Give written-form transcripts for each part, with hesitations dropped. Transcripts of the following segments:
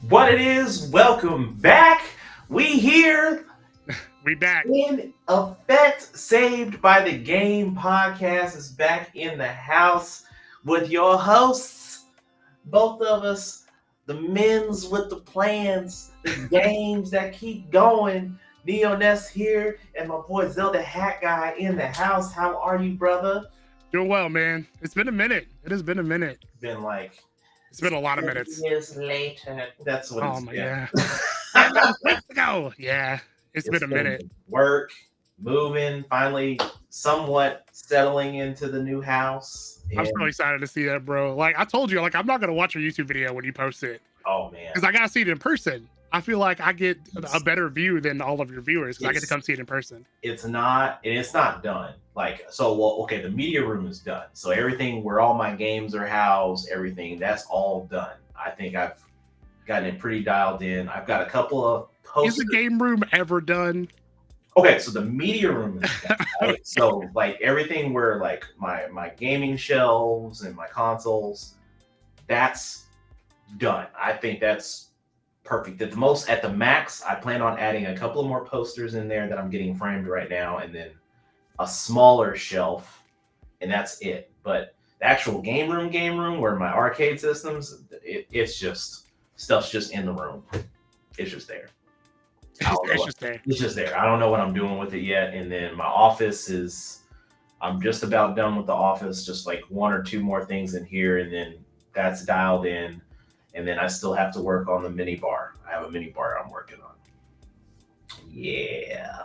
What it is, welcome back. We here We back. in effect. Saved by the Game podcast is back in the house with your hosts, both of us, the men's with the plans, the games that keep going. Neo Ness here, and my boy Zelda Hat Guy in the house. How are you, brother? Doing well, man. It's been a minute. It has been a minute. Been like It's been a lot of 7 minutes. years later. That's what Oh it's my been. yeah. 7 weeks ago. Yeah. It's been It's a minute. been work, moving, finally somewhat settling into the new house. I'm so And excited to see that, bro. Like I told you, like I'm not gonna watch your YouTube video when you post it. oh man, Because I gotta see it in person. I feel like I get a it's better view than all of your viewers because I get to come see it in person. it's not done. Like so, well, okay, the media room is done. So everything where all my games are housed, everything that's all done. I think I've gotten it pretty dialed in. I've got a couple of Is posters. the game room ever done? Okay, so the media room is done, right? So like everything where like my gaming shelves and my consoles, that's done. I think that's perfect. At the max, I plan on adding a couple of more posters in there that I'm getting framed right now, and then a smaller shelf, and that's it. But the actual game room where my arcade systems, it's just stuff's just in the room. It's just there. It's just there. It's just there. I don't know what I'm doing with it yet. And then my office is, I'm just about done with the office, just like one or two more things in here, and then that's dialed in. And then I still have to work on the mini bar. I have a mini bar I'm working on. Yeah.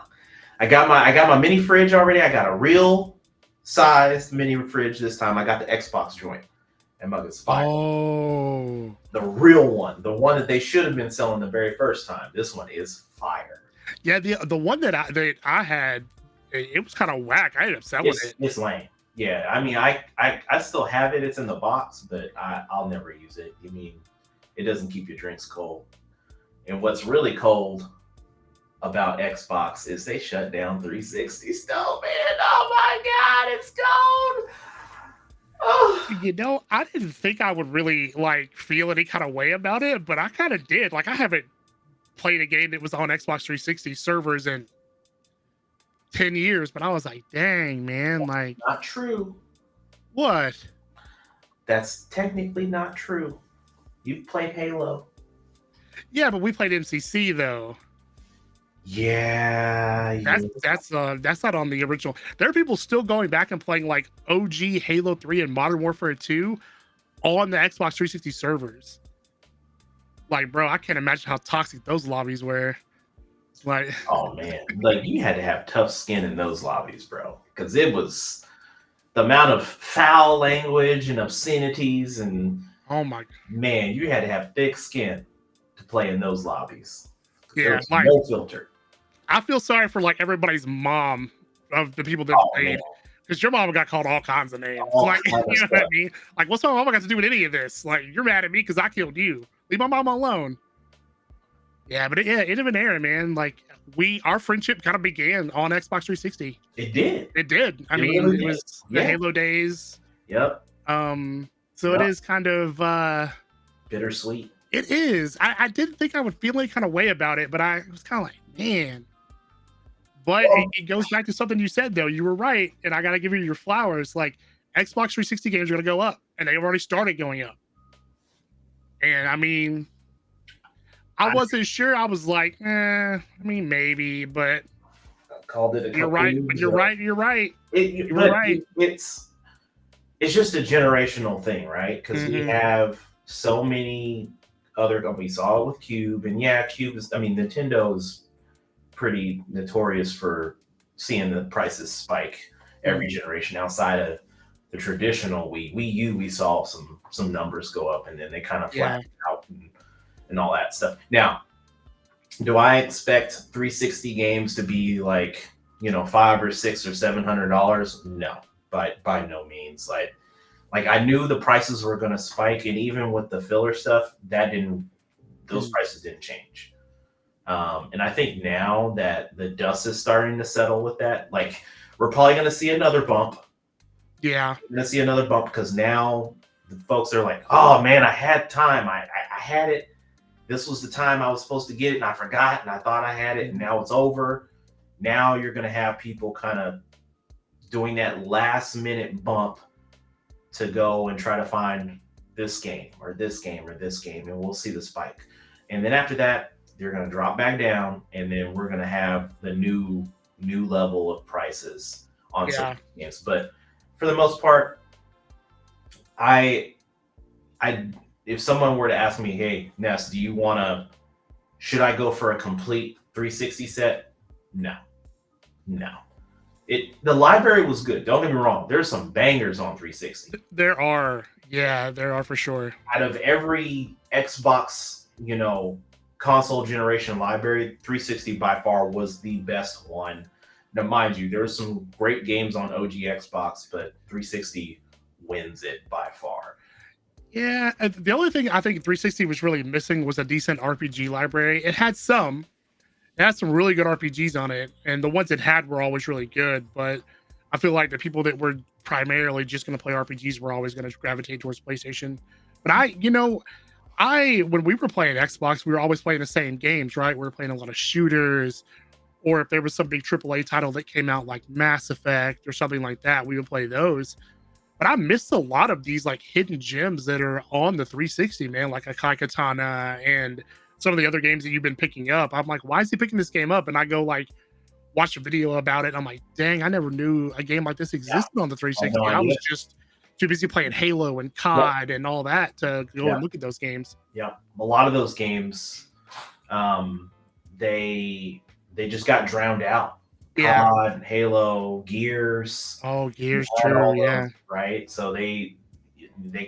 I got my mini fridge already. I got a real sized mini fridge this time. I got the Xbox joint. That mug is fire. Oh. The real one, the one that they should have been selling the very first time. This one is fire. Yeah, the one that I had, it was kind of whack. I ended up selling it. It's lame. Yeah, I mean, I still have it. It's in the box, but I'll never use it. I mean, it doesn't keep your drinks cold. And what's really cold about Xbox is they shut down 360 still, man. Oh my God, it's cold. Oh. You know, I didn't think I would really like feel any kind of way about it, but I kind of did. Like, I haven't played a game that was on Xbox 360 servers in 10 years, but I was like, dang, man, like, Not true. what? That's technically not true. You've played Halo. Yeah, but we played MCC though. Yeah. That's not on the original. There are people still going back and playing like OG Halo 3 and Modern Warfare 2 on the Xbox 360 servers. Like, bro, I can't imagine how toxic those lobbies were. Like, Oh man, like you had to have tough skin in those lobbies, bro, because it was the amount of foul language and obscenities, and oh my, man, you had to have thick skin to play in those lobbies. There yeah, was like no filter. I feel sorry for like everybody's mom of the people that Oh played man, because your mom got called all kinds of names. all Like, kind of you know what I stuff. mean? Like, what's my mama got to do with any of this? Like, you're mad at me because I killed you. Leave my mama alone. Yeah, but it ended in Aaron, man. Like, our friendship kind of began on Xbox 360. It did. It did. I It mean, really it did. was the Yeah. Halo days. Yep. So it Yep. is kind of Bittersweet. it is. I didn't think I would feel any kind of way about it, but I was kind of like, man. But it goes back to something you said though. You were right, and I gotta give you your flowers. Like, Xbox 360 games are gonna go up, and they've already started going up. And I mean, I wasn't sure. I was like, I mean, maybe, but I called it a you're couple right. weeks But you're ago. right. You're right. You were right. It's just a generational thing, right? Because we Mhm. have so many other. We saw it with Cube, and yeah, Cube is. I mean, Nintendo is pretty notorious for seeing the prices spike every generation. Outside of the traditional Wii U, we saw some numbers go up, and then they kind of Yeah. flattened out and all that stuff. Now, do I expect 360 games to be like $500 or $600 or $700? No, by no means. Like I knew the prices were going to spike, and even with the filler stuff, those prices didn't change. And I think now that the dust is starting to settle with that, like we're probably going to see another bump. Yeah. We're going to see another bump because now the folks are like, oh man, I had time. I had it. this was the time I was supposed to get it and I forgot and I thought I had it and now it's over. Now you're going to have people kind of doing that last minute bump to go and try to find this game or this game or this game, and we'll see the spike. And then after that, they're going to drop back down, and then we're going to have the new level of prices on certain games. But for the most part, I if someone were to ask me, hey, Ness, should I go for a complete 360 set? No. The library was good. Don't get me wrong. There's some bangers on 360. There are for sure. Out of every Xbox, console generation library, 360 by far was the best one. Now, mind you, there's some great games on OG Xbox, but 360 wins it by far. Yeah, the only thing I think 360 was really missing was a decent RPG library. It had some really good RPGs on it, and the ones it had were always really good. But I feel like the people that were primarily just going to play RPGs were always going to gravitate towards PlayStation. But when we were playing Xbox, we were always playing the same games, right? We were playing a lot of shooters, or if there was some big AAA title that came out like Mass Effect or something like that, we would play those. But I missed a lot of these like hidden gems that are on the 360, man, like Akai Katana and some of the other games that you've been picking up. I'm like, why is he picking this game up? And I go like watch a video about it. And I'm like, dang, I never knew a game like this existed on the 360. I was just too busy playing Halo and COD and all that to go and look at those games. Yeah, a lot of those games, they just got drowned out. COD, Halo, Gears. Oh, Gears, true, yeah. Right, so they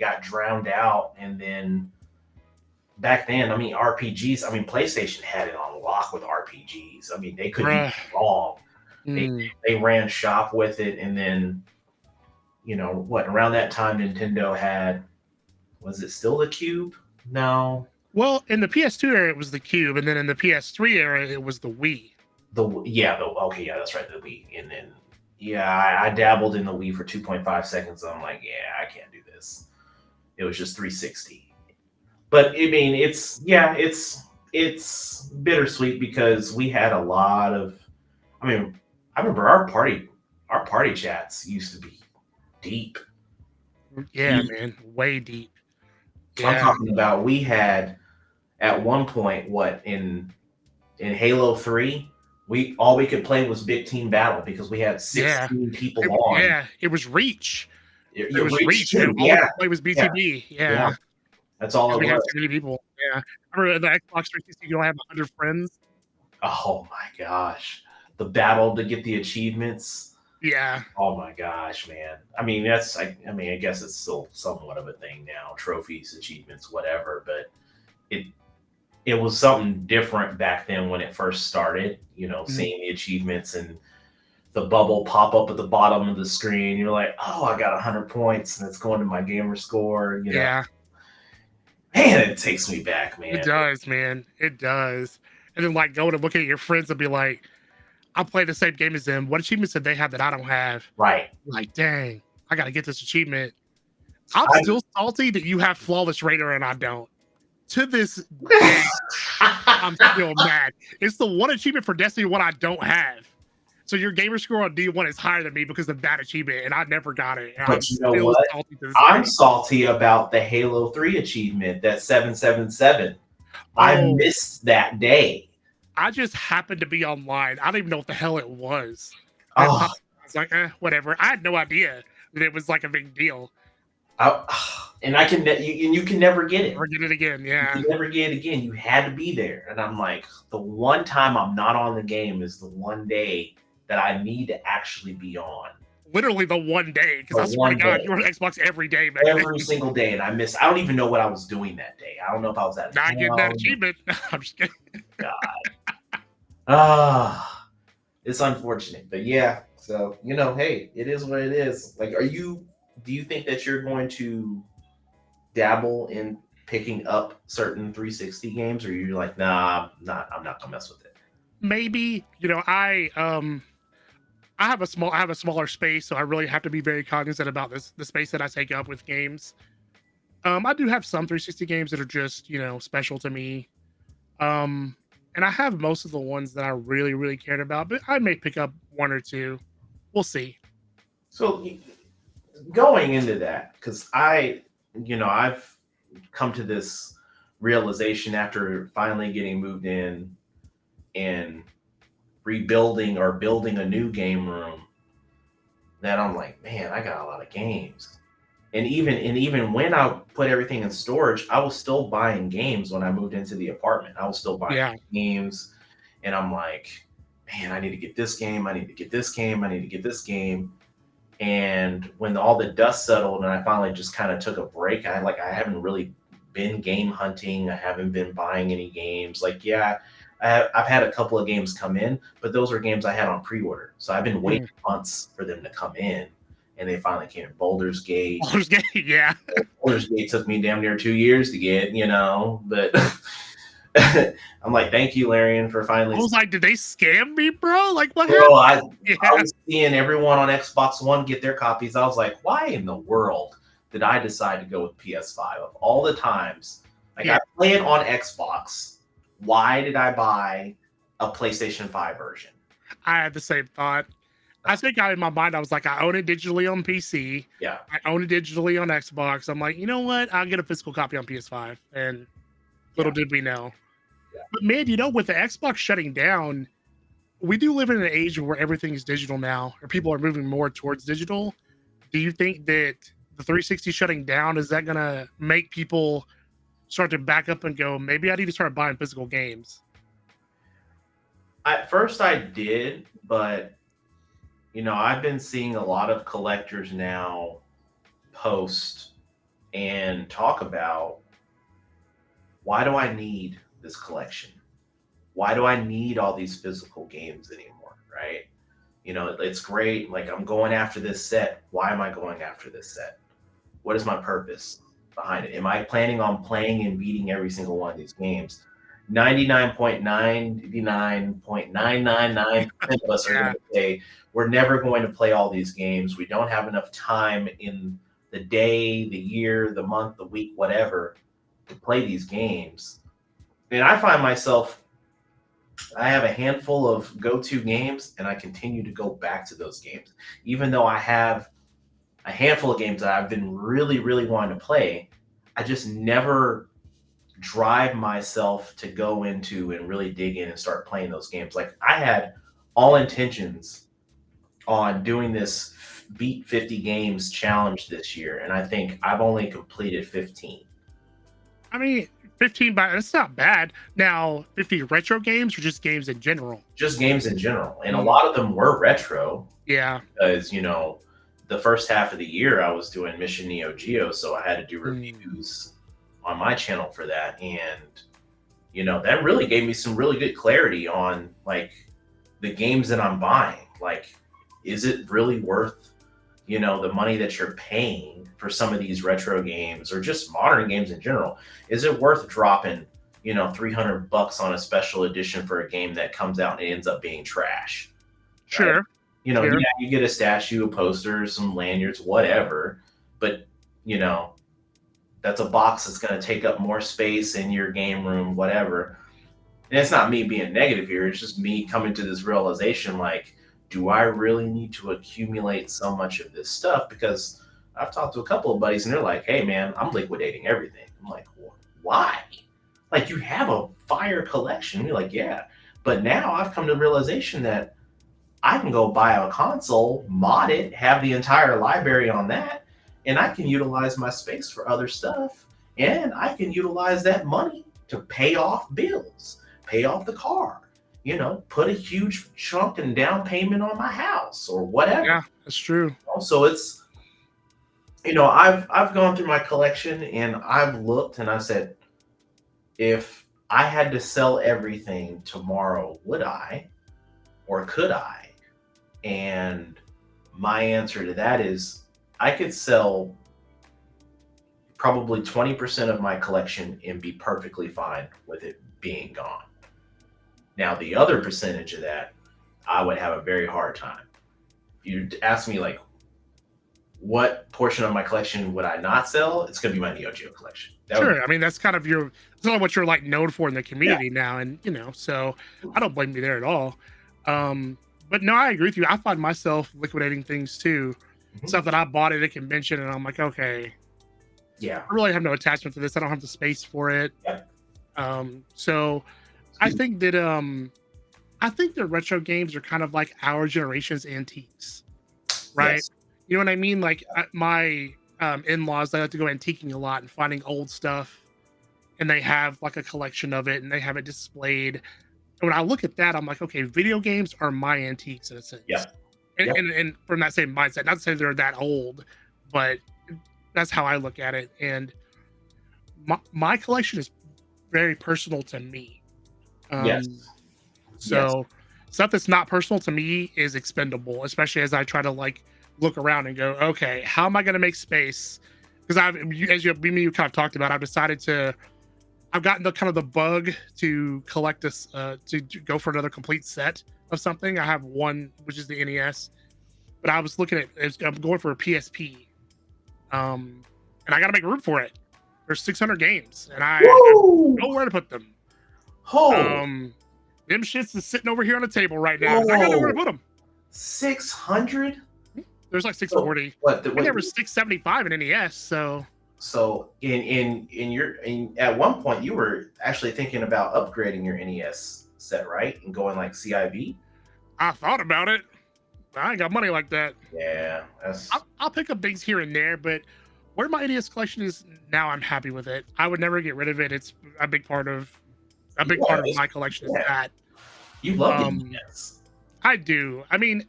got drowned out, and then back then, RPGs. PlayStation had it on lock with RPGs. They couldn't be wrong. They ran shop with it, and then around that time, Nintendo had. Was it still the Cube? No. Well, in the PS2 era, it was the Cube, and then in the PS3 era, it was the Wii. That's right, the Wii, and then I dabbled in the Wii for 2.5 seconds. I'm like, I can't do this. It was just 360, but it's bittersweet because we had a lot of. I remember our party chats used to be deep. Yeah, man, way deep. Yeah. I'm talking about we had at one point in Halo 3. All we could play was big team battle because we had 16 people on. Yeah, it was Reach. It was Reach. Too. All we could play was BTB. Yeah. That's all it was. We had too many people. Yeah. I remember the Xbox 360, you only have 100 friends. Oh my gosh. The battle to get the achievements. Yeah. Oh my gosh, man. I guess it's still somewhat of a thing now. Trophies, achievements, whatever, but it was something different back then when it first started, seeing the achievements and the bubble pop up at the bottom of the screen. You're like, oh, I got 100 points and it's going to my gamer score. Yeah. Man, it takes me back, man. It does, man. It does. And then go to look at your friends and be like, I'll play the same game as them. What achievements did they have that I don't have? Right. Like, dang, I got to get this achievement. I'm still salty that you have flawless radar and I don't. To this day, I'm still mad. It's the one achievement for Destiny 1 I don't have. So your gamer score on D1 is higher than me because of that achievement, and I never got it. And but you know what? I'm salty about the Halo 3 achievement, that 777. I missed that day. I just happened to be online. I don't even know what the hell it was. I was like, whatever. I had no idea that it was like a big deal. And you can never get it. Or get it again, yeah. You can never get it again. You had to be there. And I'm like, the one time I'm not on the game is the one day that I need to actually be on. Literally the one day, because I swear to God, you were on Xbox every day, man. Every single day, and I don't even know what I was doing that day. I don't know if I was at not getting that achievement. I'm just kidding. God. It's unfortunate, but yeah. So hey, it is what it is. Like, do you think that you're going to dabble in picking up certain 360 games, or you're like, nah, I'm not gonna mess with it? Maybe. I have a smaller space, so I really have to be very cognizant about the space that I take up with games. I do have some 360 games that are just, special to me. And I have most of the ones that I really, really cared about, but I may pick up one or two. We'll see. So going into that, because I've come to this realization after finally getting moved in and rebuilding or building a new game room that I'm like, man, I got a lot of games. And even when I put everything in storage, I was still buying games when I moved into the apartment. I was still buying Yeah. games, and I'm like, man, I need to get this game. I need to get this game. I need to get this game. And when all the dust settled, and I finally just kind of took a break, I haven't really been game hunting. I haven't been buying any games. Like, yeah, I've had a couple of games come in, but those were games I had on pre-order. So I've been waiting Mm. months for them to come in, and they finally came in. Baldur's Gate. Baldur's Gate, yeah. Baldur's Gate took me damn near 2 years to get, but I'm like, thank you, Larian, for I finally. was like, did they scam me, bro? Like, what Bro, happened? I Yeah. was seeing everyone on Xbox One get their copies. I was like, why in the world did I decide to go with PS5 of all the times? Like, Yeah. I play it on Xbox. Why did I buy a PlayStation 5 version? I had the same thought. I think in my mind, I was like, I own it digitally on PC. Yeah. I own it digitally on Xbox. I'm like, you know what? I'll get a physical copy on PS5. And little Yeah. did we know. Yeah. But man, with the Xbox shutting down, we do live in an age where everything is digital now, or people are moving more towards digital. Do you think that the 360 shutting down is that gonna make people start to back up and go, maybe I need to start buying physical games? At first, I did, but I've been seeing a lot of collectors now post and talk about, why do I need this collection? Why do I need all these physical games anymore? Right? It's great. Like, I'm going after this set. Why am I going after this set? What is my purpose behind it? Am I planning on playing and beating every single one of these games? 99.99.999% of us are going Yeah, to say, we're never going to play all these games. We don't have enough time in the day, the year, the month, the week, whatever, to play these games. And I find myself, I have a handful of go-to games, and I continue to go back to those games. Even though I have a handful of games that I've been really, really wanting to play, I just never drive myself to go into and really dig in and start playing those games. Like, I had all intentions on doing this beat 50 games challenge this year, and I think I've only completed 15. I mean, 15, but it's not bad. Now, 50 retro games or just games in general? Just games in general. And a Mm. lot of them were retro Yeah. because, the first half of the year I was doing Mission Neo Geo, so I had to do Mm. reviews on my channel for that. And, that really gave me some really good clarity on, like, the games that I'm buying. Like, is it really worth, the money that you're paying for some of these retro games or just modern games in general? Is it worth dropping, $300 on a special edition for a game that comes out and ends up being trash? Right? Sure. Yeah, Sure. you get a statue, a poster, some lanyards, whatever, but you know, that's a box that's going to take up more space in your game room, whatever. And it's not me being negative here. It's just me coming to this realization, like, do I really need to accumulate so much of this stuff? Because I've talked to a couple of buddies and they're like, hey, man, I'm liquidating everything. I'm like, why? Like, you have a fire collection. You're like, yeah. But now I've come to the realization that I can go buy a console, mod it, have the entire library on that, and I can utilize my space for other stuff. And I can utilize that money to pay off bills, pay off the car, put a huge chunk and down payment on my house or whatever. Yeah, that's true. So it's, I've gone through my collection and I've looked and I said, if I had to sell everything tomorrow, would I or could I? And my answer to that is, I could sell probably 20% of my collection and be perfectly fine with it being gone. Now, the other percentage of that, I would have a very hard time. If you ask me, like, what portion of my collection would I not sell? It's going to be my Neo Geo collection. Sure. I mean, that's kind of it's not what you're like known for in the Yeah. community now. And, so I don't blame you there at all. But no, I agree with you. I find myself liquidating things too, Mhm. stuff that I bought at a convention. And I'm like, okay, Yeah. I really have no attachment to this. I don't have the space for it. Yep. So I think that, the retro games are kind of like our generation's antiques, right? Yes. You know what I mean? Like my in-laws, they like to go antiquing a lot and finding old stuff, and they have like a collection of it, and they have it displayed. And when I look at that, I'm like, okay, video games are my antiques in a sense. Yeah. And, Yep. and from that same mindset, not to say they're that old, but that's how I look at it. And my collection is very personal to me. Yes. Yes. So stuff that's not personal to me is expendable, especially as I try to like look around and go, okay, how am I going to make space? Because you kind of talked about, I've gotten the kind of the bug to collect this, to go for another complete set of something. I have one, which is the NES, but I was looking at, I'm going for a PSP, and I got to make room for it. There's 600 games, and I have Woo! nowhere to put them. Oh, Them shits is sitting over here on the table right now. I got nowhere to put them. 600? There's like 640. What? And there was 675 in NES. So At one point you were actually thinking about upgrading your NES set, right? And going like CIV? I thought about it. I ain't got money like that. Yeah, that's I'll pick up things here and there, but where my NES collection is now, I'm happy with it. I would never get rid of it. It's a big part of my collection is that. You love the NES. I do. I mean,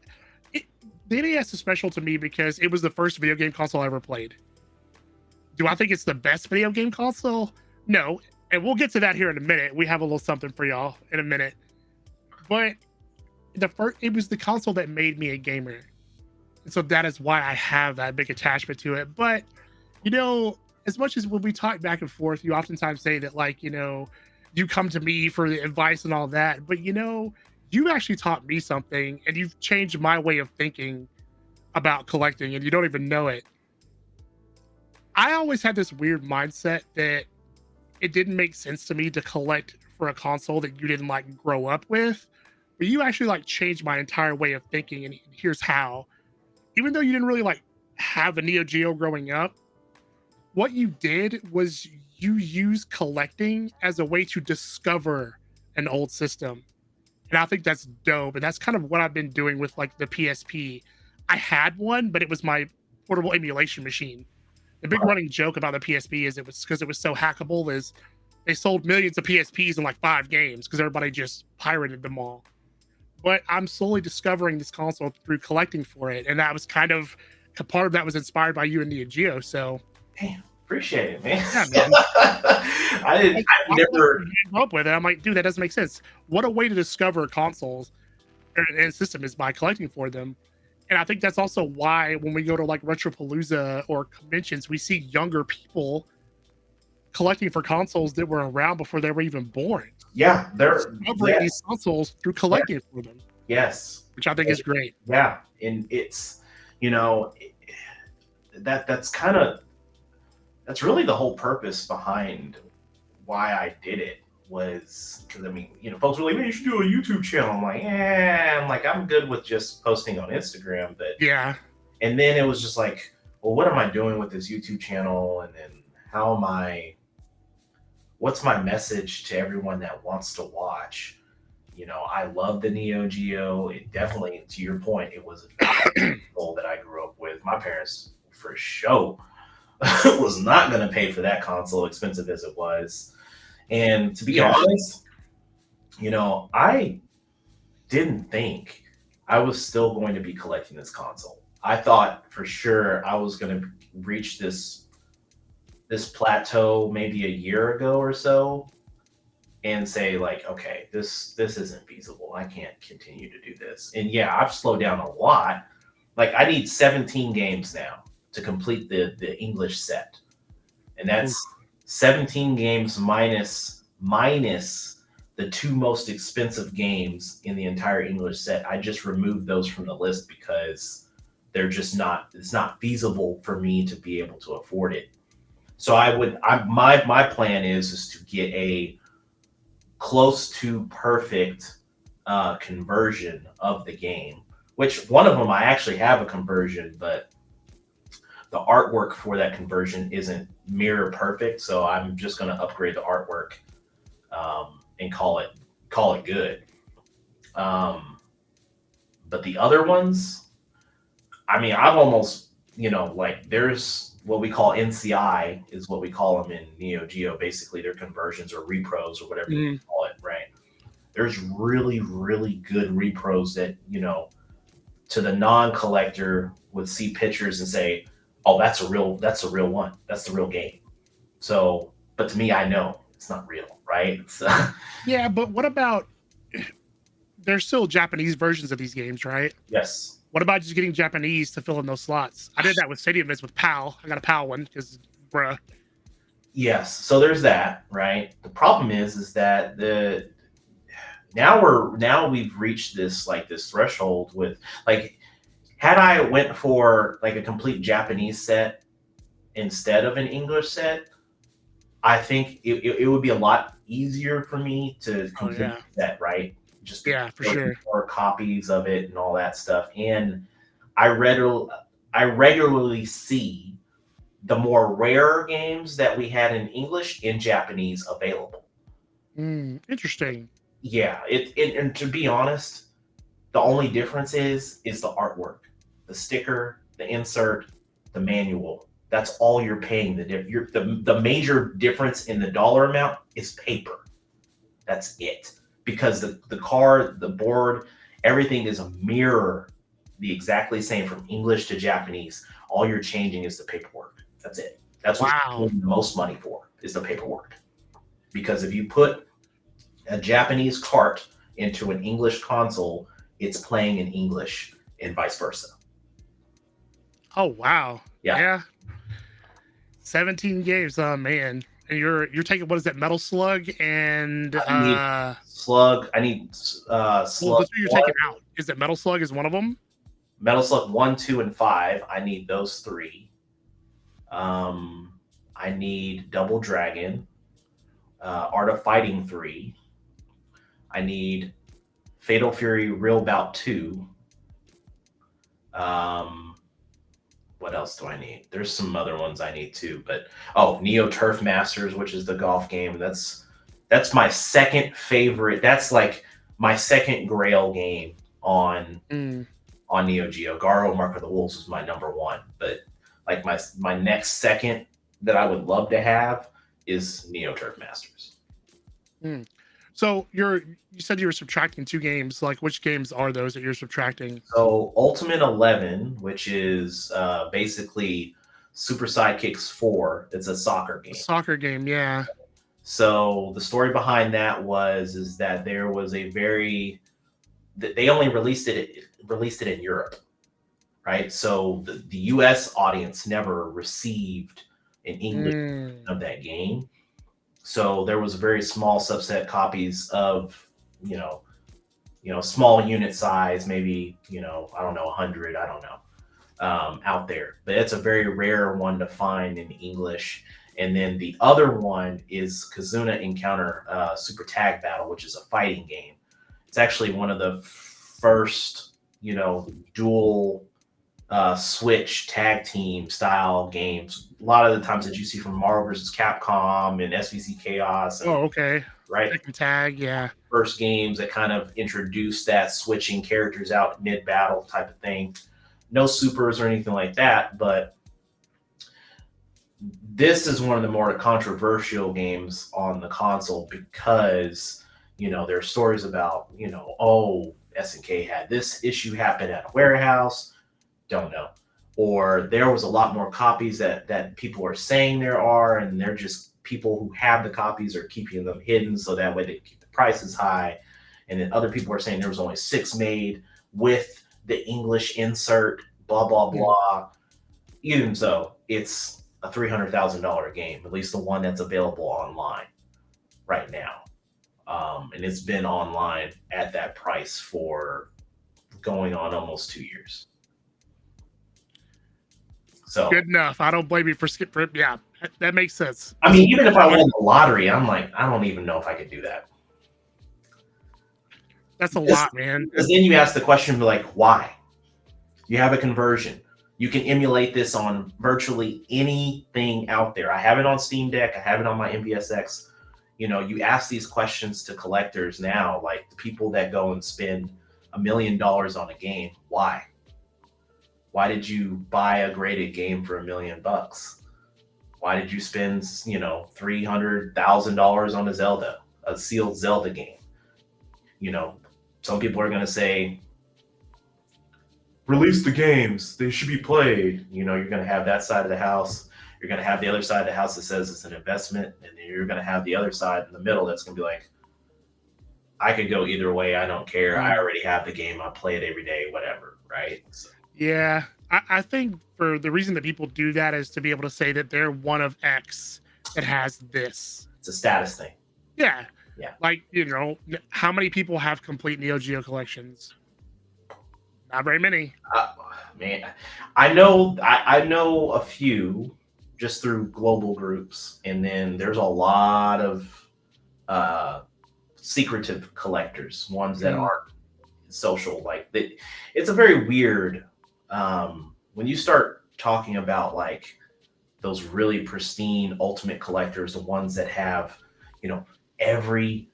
the NES is special to me because it was the first video game console I ever played. Do I think it's the best video game console? No. And we'll get to that here in a minute. We have a little something for y'all in a minute. But it was the console that made me a gamer. And so that is why I have that big attachment to it. But, as much as when we talk back and forth, you oftentimes say that, like, you come to me for the advice and all that. But, you actually taught me something, and you've changed my way of thinking about collecting, and you don't even know it. I always had this weird mindset that it didn't make sense to me to collect for a console that you didn't like grow up with. But you actually like changed my entire way of thinking, and here's how. Even though you didn't really like have a Neo Geo growing up, what you did was you used collecting as a way to discover an old system. And I think that's dope. And that's kind of what I've been doing with like the PSP. I had one, but it was my portable emulation machine. The big running joke about the PSP is it was because it was so hackable is they sold millions of PSPs in like 5 games because everybody just pirated them all. But I'm slowly discovering this console through collecting for it. And that was kind of a part of that was inspired by you and Neo Geo. So damn, appreciate it, man. Yeah, man. I never grew up with it. I'm like, dude, that doesn't make sense. What a way to discover consoles and system is by collecting for them. And I think that's also why when we go to like Retropalooza or conventions, we see younger people collecting for consoles that were around before they were even born. Yeah, they're discovering these consoles through collecting for them. Yes, which I think is great. Yeah, and it's that's really the whole purpose behind why I did it was because folks were like, "Man, you should do a YouTube channel." I'm like, I'm good with just posting on Instagram, but yeah. And then it was just like, well, what am I doing with this YouTube channel? And then what's my message to everyone that wants to watch? I love the Neo Geo. It definitely, to your point, it was a goal that I grew up with. My parents, for sure, was not going to pay for that console, expensive as it was. And to be honest, I didn't think I was still going to be collecting this console. I thought for sure I was going to reach this plateau maybe a year ago or so and say like, okay, this isn't feasible. I can't continue to do this. And yeah, I've slowed down a lot. Like I need 17 games now to complete the English set. And that's 17 games minus the 2 most expensive games in the entire English set. I just removed those from the list because they're just not. It's not feasible for me to be able to afford it. So my plan is to get a close to perfect conversion of the game. Which one of them I actually have a conversion, but the artwork for that conversion isn't mirror perfect. So I'm just going to upgrade the artwork and call it good. Um, but the other ones, I mean, I've almost, like there's what we call NCI is what we call them in Neo Geo. Basically, their conversions or repros or whatever you Mm. call it, right? There's really, really good repros that, to the non-collector would see pictures and say, "Oh, that's a real one. That's the real game." So, but to me, I know it's not real, right? So, Yeah, but what about there's still Japanese versions of these games, right? yes, What about just getting Japanese to fill in those slots? I did that with Stadium Viz with PAL. I got a PAL one because, bruh. yes. So there's that, right? The problem is that the now we've reached this threshold with like had I went for like a complete Japanese set instead of an English set, I think it would be a lot easier for me to Oh complete yeah, that, right? Just because yeah, for there would be sure. more copies of it and all that stuff. And I regularly I regularly see the more rare games that we had in English in Japanese available. Interesting. Yeah, it and to be honest, the only difference is the artwork, the sticker, the insert, the manual. That's all you're paying. The major difference in the dollar amount is paper. That's it. Because the card, the board, everything is a mirror, the exactly same from English to Japanese. All you're changing is the paperwork. That's it. That's what you're Wow. paying the most money for is the paperwork. Because if you put a Japanese cart into an English console, it's playing in English and vice versa. Oh wow. Yeah. Yeah. 17 games. Oh man. And you're taking what is that, Metal Slug and I need Slug. I need well, Slug that's what you're one, taking out. Is it Metal Slug is one of them? Metal Slug 1, 2, and 5. I need those three. Um, I need Double Dragon, Art of Fighting 3. I need Fatal Fury Real Bout 2. Um, what else do I need? There's some other ones I need too, but Neo Turf Masters, which is the golf game. That's my second favorite. That's like my second Grail game Mm. on Neo Geo. Garo Mark of the Wolves was my number one, but like my next second that I would love to have is Neo Turf Masters. Mm. So you said you were subtracting two games. Like which games are those that you're subtracting? So Ultimate 11, which is basically Super Sidekicks 4, it's a soccer The game. soccer game, yeah. So the story behind that is that there was a very they only released it in Europe, right? So the US audience never received an English Mm. of that game. So there was a very small subset copies of, you know, small unit size, maybe, I don't know, 100, I don't know, out there. But it's a very rare one to find in English. And then the other one is Kazuna Encounter Super Tag Battle, which is a fighting game. It's actually one of the first, dual Switch tag team style games. A lot of the times that you see from Marvel vs. Capcom and SVC Chaos, and Oh, okay. right, Second tag, yeah. first games that kind of introduced that switching characters out mid battle type of thing. No supers or anything like that, but this is one of the more controversial games on the console because there are stories about SNK had this issue happen at a warehouse, don't know, or there was a lot more copies that people are saying there are, and they're just people who have the copies are keeping them hidden so that way they keep the prices high, and then other people are saying there was only 6 made with the English insert, blah blah Mm. blah. Even so, it's a $300,000 game, at least the one that's available online right now. And it's been online at that price for going on almost 2 years. So good enough. I don't blame you for skip. Yeah, that makes sense. I mean, even if I won the lottery, I'm like, I don't even know if I could do that. That's a lot, man. Because then you ask the question, like, why? You have a conversion. You can emulate this on virtually anything out there. I have it on Steam Deck. I have it on my MVSX. You know, you ask these questions to collectors now, like the people that go and spend $1 million on a game. Why? Why did you buy a graded game for $1 million? Why did you spend, $300,000 on a sealed Zelda game? You know, some people are going to say, release the games. They should be played. You know, you're going to have that side of the house. You're going to have the other side of the house that says it's an investment. And then you're going to have the other side in the middle that's going to be like, I could go either way. I don't care. I already have the game. I play it every day, whatever. Right. So. Yeah. I think for the reason that people do that is to be able to say that they're one of X that has this. It's a status thing. Yeah. Yeah. Like, how many people have complete Neo Geo collections? Not very many. Man, I know a few just through global groups, and then there's a lot of secretive collectors, ones that aren't social. Like it's a very weird when you start talking about like those really pristine ultimate collectors, the ones that have, every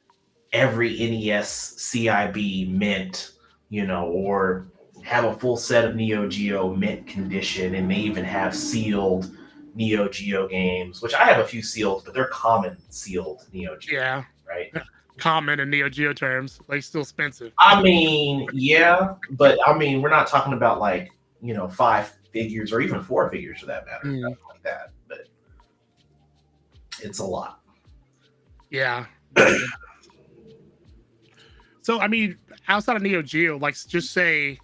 NES CIB mint, or have a full set of Neo Geo mint condition, and they even have sealed Neo Geo games, which I have a few sealed, but they're common sealed Neo Geo. Yeah. Right. Common in Neo Geo terms, like still expensive. I mean, yeah, but I mean, we're not talking about like, 5 figures or even 4 figures for that matter, nothing like that. But it's a lot. Yeah. So, I mean, outside of Neo Geo, like just say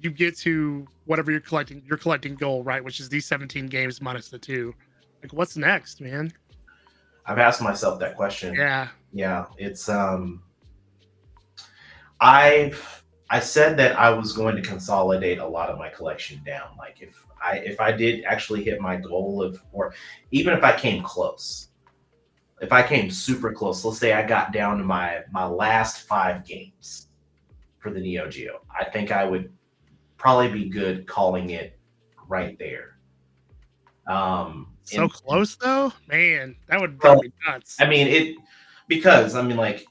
you get to whatever your collecting goal, right? Which is these 17 games minus the 2. Like, what's next, man? I've asked myself that question. Yeah. Yeah. It's I said that I was going to consolidate a lot of my collection down. Like if I did actually hit my goal or even if I came close, if I came super close, let's say I got down to my last 5 games for the Neo Geo, I think I would probably be good calling it right there. So close though, man, that would drive me nuts. I mean, because like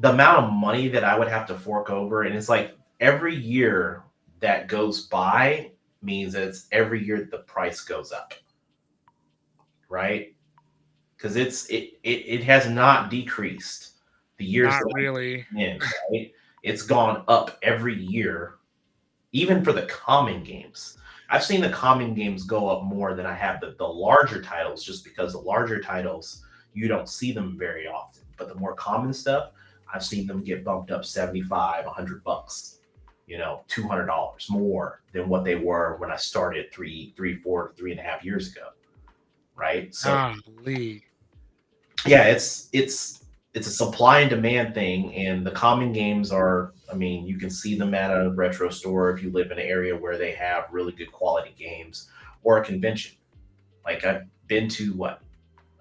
the amount of money that I would have to fork over, and it's like every year that goes by means that it's every year the price goes up, right? Because it has not decreased the years. Not really. Right? It's gone up every year, even for the common games. I've seen the common games go up more than I have the larger titles, just because the larger titles, you don't see them very often. But the more common stuff, I've seen them get bumped up $75, $100, $200 more than what they were when I started 3.5 years ago. Right. So yeah, it's a supply and demand thing. And the common games are, I mean, you can see them at a retro store if you live in an area where they have really good quality games, or a convention. Like I've been to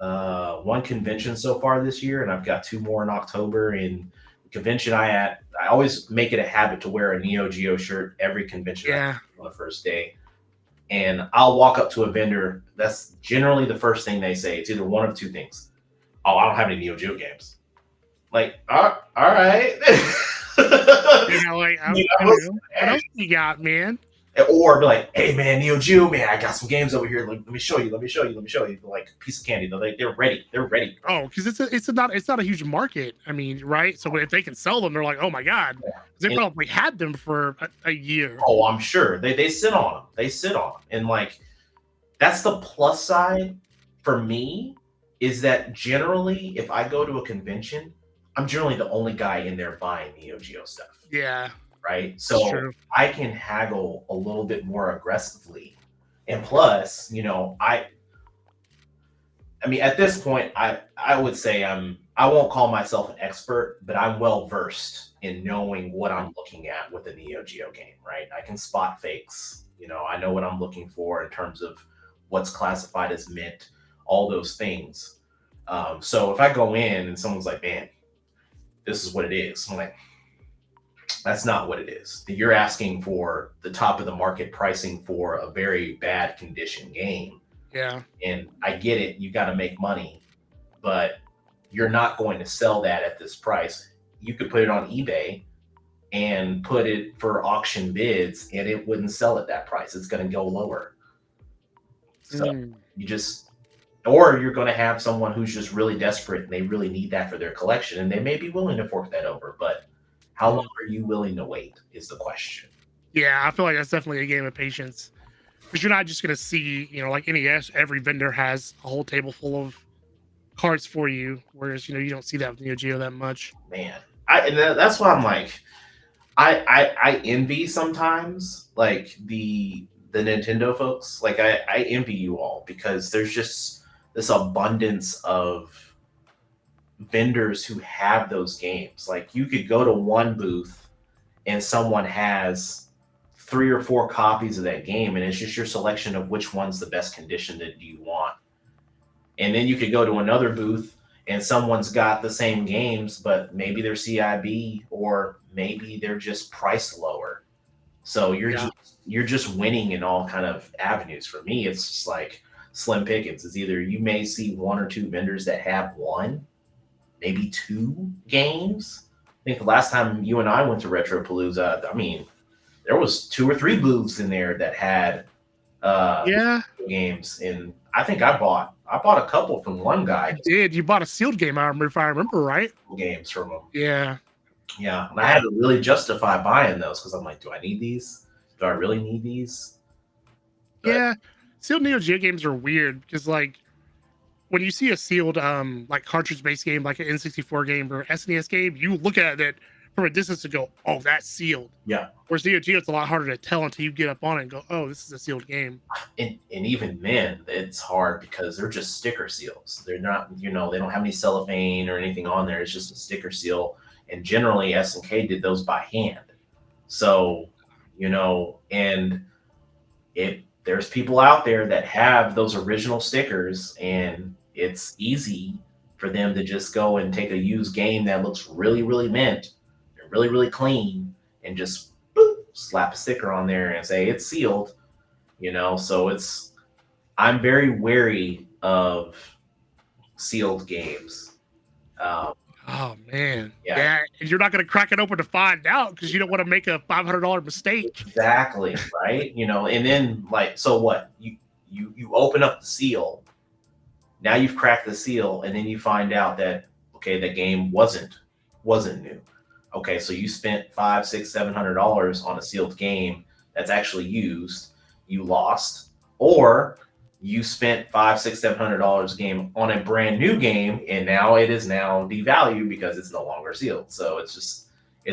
1 convention so far this year, and I've got 2 more in October. And the convention I always make it a habit to wear a Neo Geo shirt every convention on the first day. And I'll walk up to a vendor. That's generally the first thing they say. It's either one of 2 things. Oh, I don't have any Neo Geo games. Like, all right. Like, what else you got, man? Or be like, hey, man, Neo Geo, man, I got some games over here. Let me show you. Like a piece of candy. They're ready. Oh, because it's not a huge market. I mean, right? So if they can sell them, they're like, oh my god, they probably had them for a year. Oh, I'm sure they sit on them. And like, that's the plus side for me, is that generally if I go to a convention, I'm generally the only guy in there buying Neo Geo stuff. Yeah. Right. So I can haggle a little bit more aggressively. And plus, I mean, at this point, I would say I'm I won't call myself an expert, but I'm well versed in knowing what I'm looking at with a Neo Geo game, right? I can spot fakes. I know what I'm looking for in terms of what's classified as mint, all those things. So if I go in and someone's like, man, this is what it is, I'm like, that's not what it is. You're asking for the top of the market pricing for a very bad condition game. Yeah. And I get it, you got to make money, but you're not going to sell that at this price. You could put it on eBay and put it for auction bids, and it wouldn't sell at that price. It's going to go lower. So you just, or you're going to have someone who's just really desperate and they really need that for their collection, and they may be willing to fork that over. But how long are you willing to wait is the question. Yeah, I feel like that's definitely a game of patience. Because you're not just going to see, like NES, every vendor has a whole table full of cards for you, whereas you don't see that with Neo Geo that much. Man, that's why I'm like, I envy sometimes like the Nintendo folks. Like I envy you all because there's just this abundance of vendors who have those games. Like you could go to one booth and someone has 3 or 4 copies of that game, and it's just your selection of which one's the best condition that you want. And then you could go to another booth and someone's got the same games, but maybe they're CIB or maybe they're just priced lower. So you're just winning in all kind of avenues. For me, it's just like slim pickings. It's either you may see 1 or 2 vendors that have 1, maybe 2 games. I think the last time you and I went to Retropalooza, I mean, there was 2 or 3 booths in there that had games, and I think I bought a couple from one guy. You did. You bought a sealed game, if I remember right. Games from him. Yeah. Yeah. And I had to really justify buying those because I'm like, do I need these? Do I really need these? But, yeah. Sealed Neo Geo games are weird because like when you see a sealed like cartridge-based game like an N64 game or SNES game, you look at it from a distance and go, oh, that's sealed. Yeah. Whereas Neo Geo, it's a lot harder to tell until you get up on it and go, oh, this is a sealed game. And even then, it's hard because they're just sticker seals. They're not, they don't have any cellophane or anything on there. It's just a sticker seal. And generally, SNK did those by hand. So, and there's people out there that have those original stickers, and it's easy for them to just go and take a used game that looks really, really mint and really, really clean and just slap a sticker on there and say it's sealed, so I'm very wary of sealed games. Oh man. Yeah. And you're not going to crack it open to find out because you don't want to make a $500 mistake. Exactly. Right. And then like, so what you open up the seal. Now you've cracked the seal, and then you find out that, okay, the game wasn't new. Okay, so you spent $500, $600, $700 on a sealed game that's actually used. You lost, or you spent $500, $600, $700 a game on a brand new game, and now it is now devalued because it's no longer sealed. So it's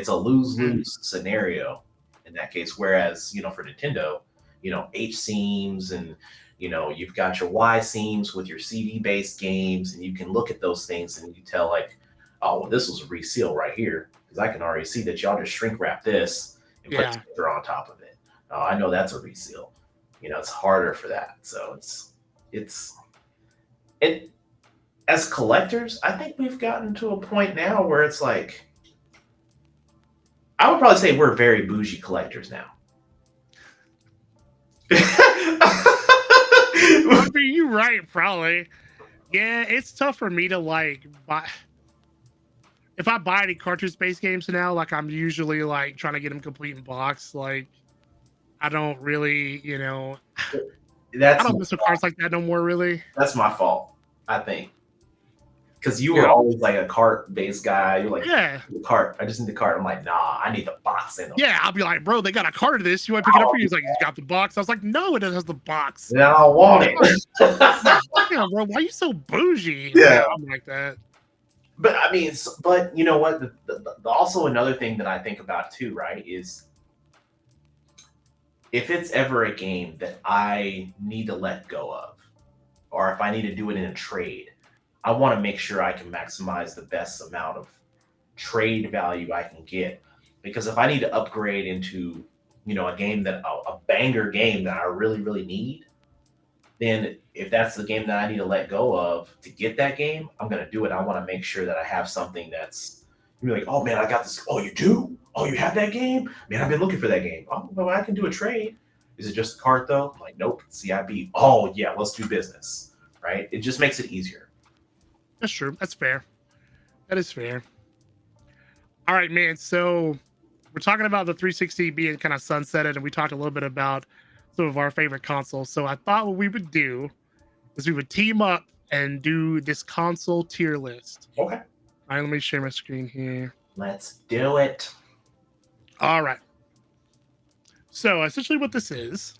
a lose-lose scenario in that case. Whereas for Nintendo, H seams and you've got your Y seams with your CD-based games, and you can look at those things and you tell like, oh, well, this was a reseal right here. I can already see that y'all just shrink wrap this and put sticker on top of it. I know that's a reseal. It's harder for that. So it as collectors, I think we've gotten to a point now where it's like, I would probably say we're very bougie collectors now. I mean, you're right, probably. Yeah, it's tough for me to like buy. If I buy any cartridge-based games now, like I'm usually like trying to get them complete in box. Like I don't really, I don't miss the cards like that no more. Really, that's my fault. I think because you were always like a cart-based guy. You're like, the cart. I just need the cart. I'm like, nah, I need the box. I'll be like, bro, they got a cart of this. You want to pick it up for you? He's like, you got the box. I was like, no, it doesn't have the box. Yeah, I don't want it. Yeah, bro, why are you so bougie? Yeah, I'm like that. But I mean, but you know what? Also, another thing that I think about too, right, is if it's ever a game that I need to let go of, or if I need to do it in a trade, I want to make sure I can maximize the best amount of trade value I can get. Because if I need to upgrade into, a game that a banger game that I really, really need, then if that's the game that I need to let go of to get that game, I'm gonna do it. I want to make sure that I have something that's you're like, oh man, I got this. Oh, you do? Oh, you have that game? Man, I've been looking for that game. Oh, well, I can do a trade. Is it just a cart though? I'm like, nope. CIB. Oh yeah, let's do business. Right? It just makes it easier. That's true. That's fair. That is fair. All right, man. So we're talking about the 360 being kind of sunsetted, and we talked a little bit about some of our favorite consoles. So I thought what we would do is we would team up and do this console tier list. Okay. All right, let me share my screen here. Let's do it. All right. So essentially what this is,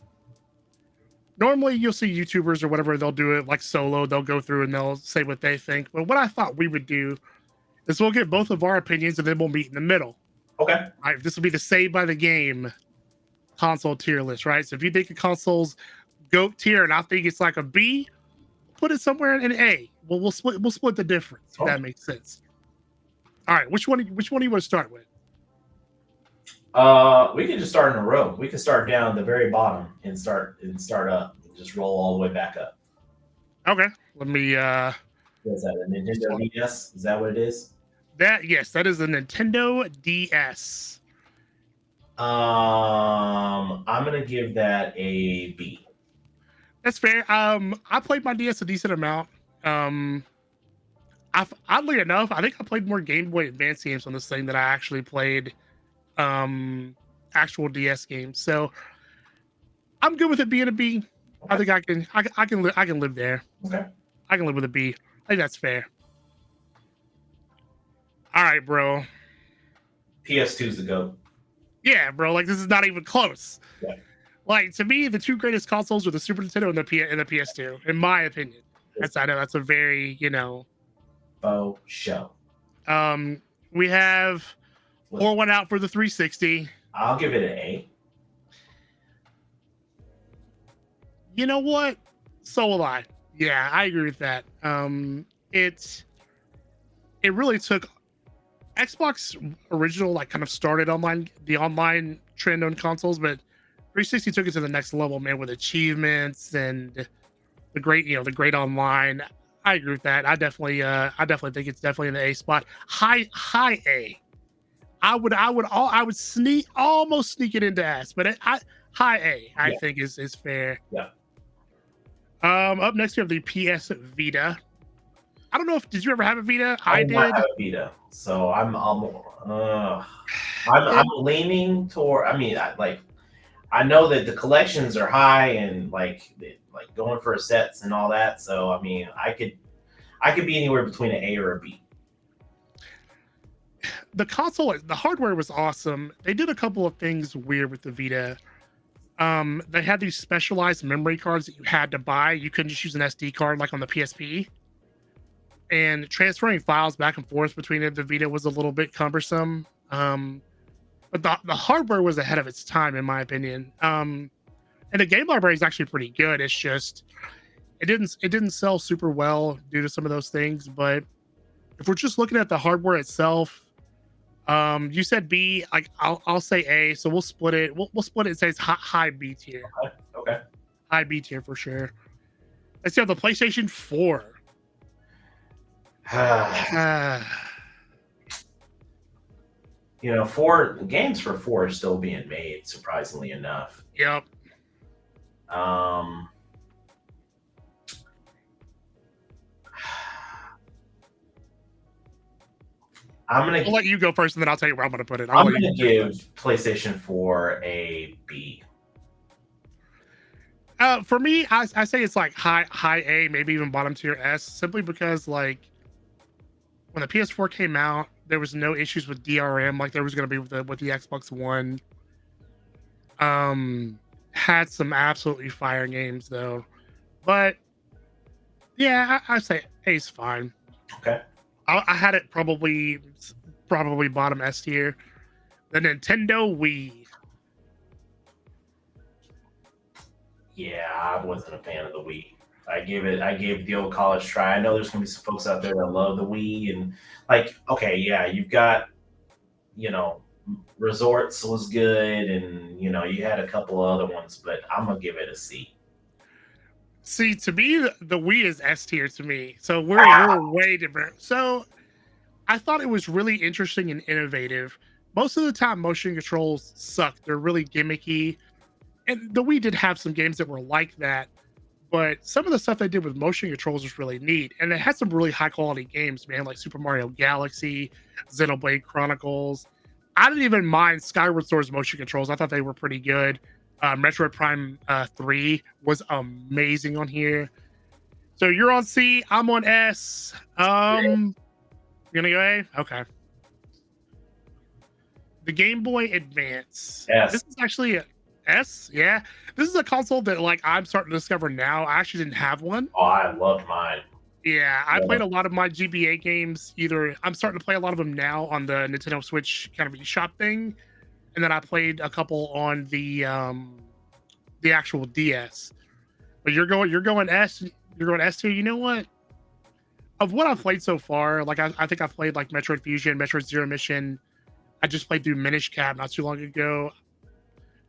normally you'll see YouTubers or whatever, they'll do it like solo. They'll go through and they'll say what they think. But what I thought we would do is we'll get both of our opinions and then we'll meet in the middle. Okay. All right. This will be the Saved by the Game console tier list, right? So if you think a console's GOAT tier and I think it's like a B, put it somewhere in A. We'll split the difference, if that makes sense. All right, which one do you want to start with? We can just start in a row. We can start down the very bottom and start up and just roll all the way back up. Okay. Let me Is that a Nintendo DS? Is that what it is? Yes, that is a Nintendo DS. I'm gonna give that a B. That's fair. I played my DS a decent amount. Oddly enough, I think I played more Game Boy Advance games on this thing than I actually played actual DS games. So I'm good with it being a B. Okay. I think I can live there. Okay. I can live with a B. I think that's fair. All right, bro. PS2's the GOAT. Yeah, bro. Like this is not even close. Yeah. Like to me, the two greatest consoles are the Super Nintendo and the PS2, in my opinion. I know that's a very faux show. We have pour one out for the 360. I'll give it an A. You know what? So will I. Yeah, I agree with that. It really took Xbox original, like kind of started the online trend on consoles, but 360 took it to the next level, man, with achievements and the great online. I agree with that. I definitely think it's definitely in the A spot. High A. I would almost sneak it into S, but high A, I think is fair. Yeah. Up next we have the PS Vita. I don't know did you ever have a Vita? I did. Have a Vita, so I'm leaning toward. I mean, I know that the collections are high and like going for sets and all that. So I mean, I could be anywhere between an A or a B. The hardware was awesome. They did a couple of things weird with the Vita. They had these specialized memory cards that you had to buy. You couldn't just use an SD card like on the PSP. And transferring files back and forth between the Vita was a little bit cumbersome. But the hardware was ahead of its time, in my opinion. And the game library is actually pretty good. It's just it didn't sell super well due to some of those things. But if we're just looking at the hardware itself, you said B. Like I'll say A. So we'll split it. We'll split it and say it's high B tier. Okay. High B tier for sure. Let's see, the PlayStation 4. Games for 4 are still being made, surprisingly enough. Yep. I'm I'll let you go first, and then I'll tell you where I'm gonna put it. I'm gonna give PlayStation 4 a B. For me, I say it's like high A, maybe even bottom tier S, simply because like when the PS4 came out, there was no issues with DRM like there was going to be with the Xbox One. Had some absolutely fire games though, but yeah, I say A's fine. Okay. I had it probably bottom S tier. The Nintendo Wii. Yeah, I wasn't a fan of the Wii. I gave it the old college try. I know there's gonna be some folks out there that love the Wii and like, okay, yeah, you've got, you know, Resorts was good, and you had a couple of other ones, but I'm gonna give it a C. See, to me, the Wii is S tier to me. So we're way different. So I thought it was really interesting and innovative. Most of the time, motion controls suck. They're really gimmicky. And the Wii did have some games that were like that, but some of the stuff they did with motion controls was really neat. And it had some really high quality games, man, like Super Mario Galaxy, Xenoblade Chronicles. I didn't even mind Skyward Sword's motion controls. I thought they were pretty good. Metroid Prime 3 was amazing on here. So you're on C, I'm on S. You're gonna go A? Okay. The Game Boy Advance. Yes. This is actually a S. Yeah. This is a console that like I'm starting to discover now. I actually didn't have one. Oh, I loved mine. Yeah, I played a lot of my GBA games. Either I'm starting to play a lot of them now on the Nintendo Switch kind of eShop thing, and then I played a couple on the actual DS. But you're going S. You're going S tier. You know what? Of what I've played so far, like I think I've played like Metroid Fusion, Metroid Zero Mission. I just played through Minish Cap not too long ago.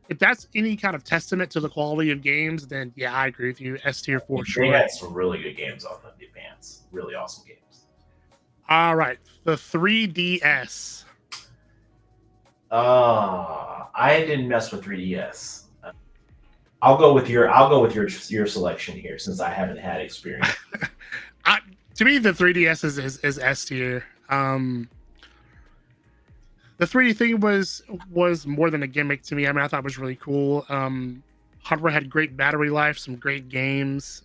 If that's any kind of testament to the quality of games, then yeah, I agree with you. S tier for sure. They had some really good games on the Advance. Really awesome games. All right, the 3DS. I didn't mess with 3DS. I'll go with your selection here since I haven't had experience. To me, the 3DS is S tier. The 3D thing was more than a gimmick to me. I mean, I thought it was really cool. Hardware had great battery life, some great games.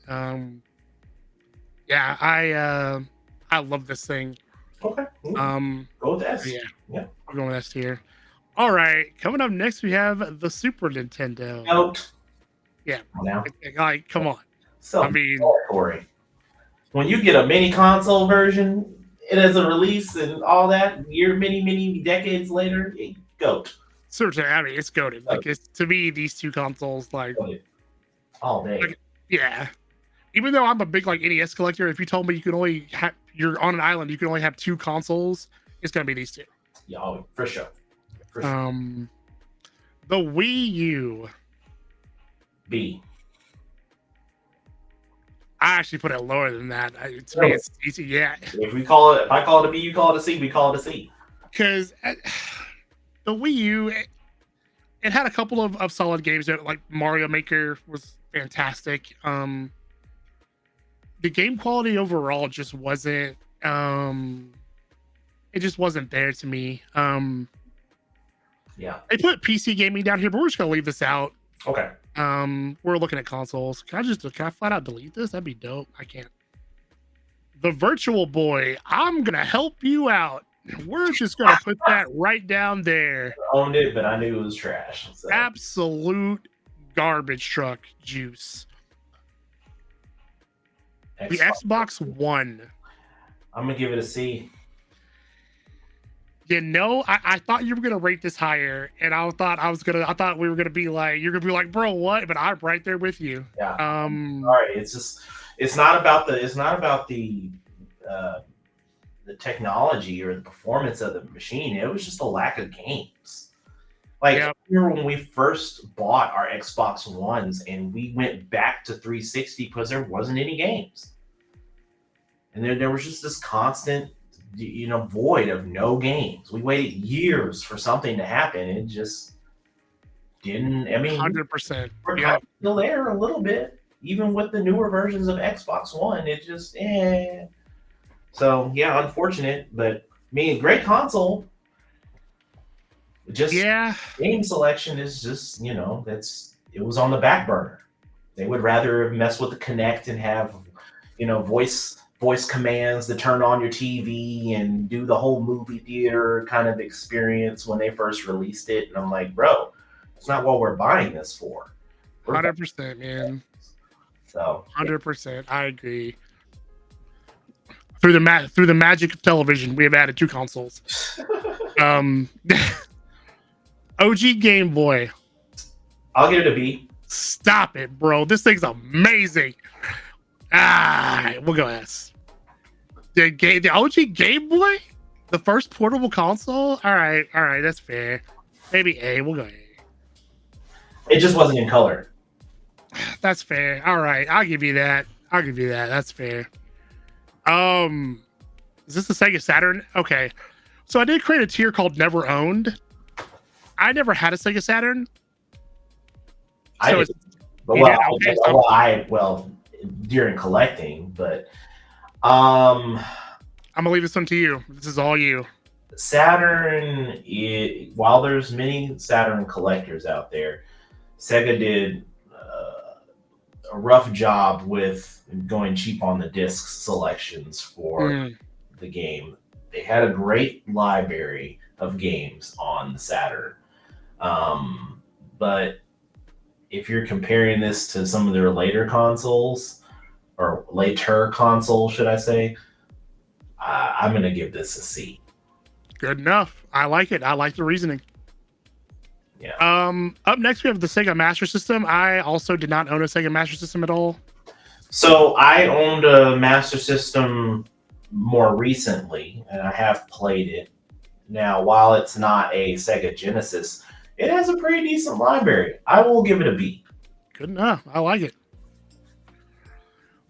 Yeah, I love this thing. Okay. Go with S. Yeah. I'm going with S tier. All right, coming up next we have the Super Nintendo. Out. Yeah. Now. Like, come on. So I mean, Corey, when you get a mini console version, it has a release and all that, many decades later, goat. Certainly, I mean, it's goated. Like, it's to me, these two consoles, like, all day. Like, yeah. Even though I'm a big like NES collector, if you told me you could only have you're on an island, you can only have two consoles, it's gonna be these two. Yeah, for sure. The Wii U. B. I actually put it lower than that. To me, it's easy. Yeah. If I call it a B, you call it a C. We call it a C. Because the Wii U, it had a couple of solid games that like Mario Maker was fantastic. The game quality overall just wasn't. It just wasn't there to me. Yeah. They put PC gaming down here, but we're just gonna leave this out. Okay. We're looking at consoles. Can I flat out delete this? That'd be dope. I can't. The Virtual Boy. I'm gonna help you out. We're just gonna put that right down there. I owned it, but I knew it was trash. So. Absolute garbage truck juice. The Xbox One. I'm gonna give it a C. You know, I thought you were gonna rate this higher, and I thought we were gonna be like, you're gonna be like, bro, what? But I'm right there with you. Yeah. All right. It's not about the technology or the performance of the machine. It was just a lack of games. Like, I remember when we first bought our Xbox Ones and we went back to 360 because there wasn't any games. And there was just this constant, void of no games. We waited years for something to happen. It just didn't. I mean, 100%. We're still there a little bit, even with the newer versions of Xbox One. It just, So, yeah, unfortunate, but great console. Just game selection is just, it was on the back burner. They would rather mess with the Kinect and have, voice commands to turn on your TV and do the whole movie theater kind of experience when they first released it. And I'm like, bro, it's not what we're buying this for. 100%, man. So 100%, I agree. Through the magic of television, we have added two consoles. OG Game Boy. I'll give it a B. Stop it, bro. This thing's amazing. We'll go S. The OG Game Boy, the first portable console. All right, that's fair. Maybe A. We'll go A. It just wasn't in color. That's fair. All right, I'll give you that. That's fair. Is this the Sega Saturn? Okay. So I did create a tier called Never Owned. I never had a Sega Saturn. I So did. But well, during collecting, but I'm gonna leave this one to you. This is all you. Saturn, while there's many Saturn collectors out there, Sega did a rough job with going cheap on the disc selections for the game. They had a great library of games on the Saturn. But if you're comparing this to some of their later consoles, or later consoles, should I say, I'm going to give this a C. Good enough. I like it. I like the reasoning. Yeah. Up next, we have the Sega Master System. I also did not own a Sega Master System at all. So I owned a Master System more recently, and I have played it. Now, while it's not a Sega Genesis, it has a pretty decent library. I will give it a B. Good enough. I like it.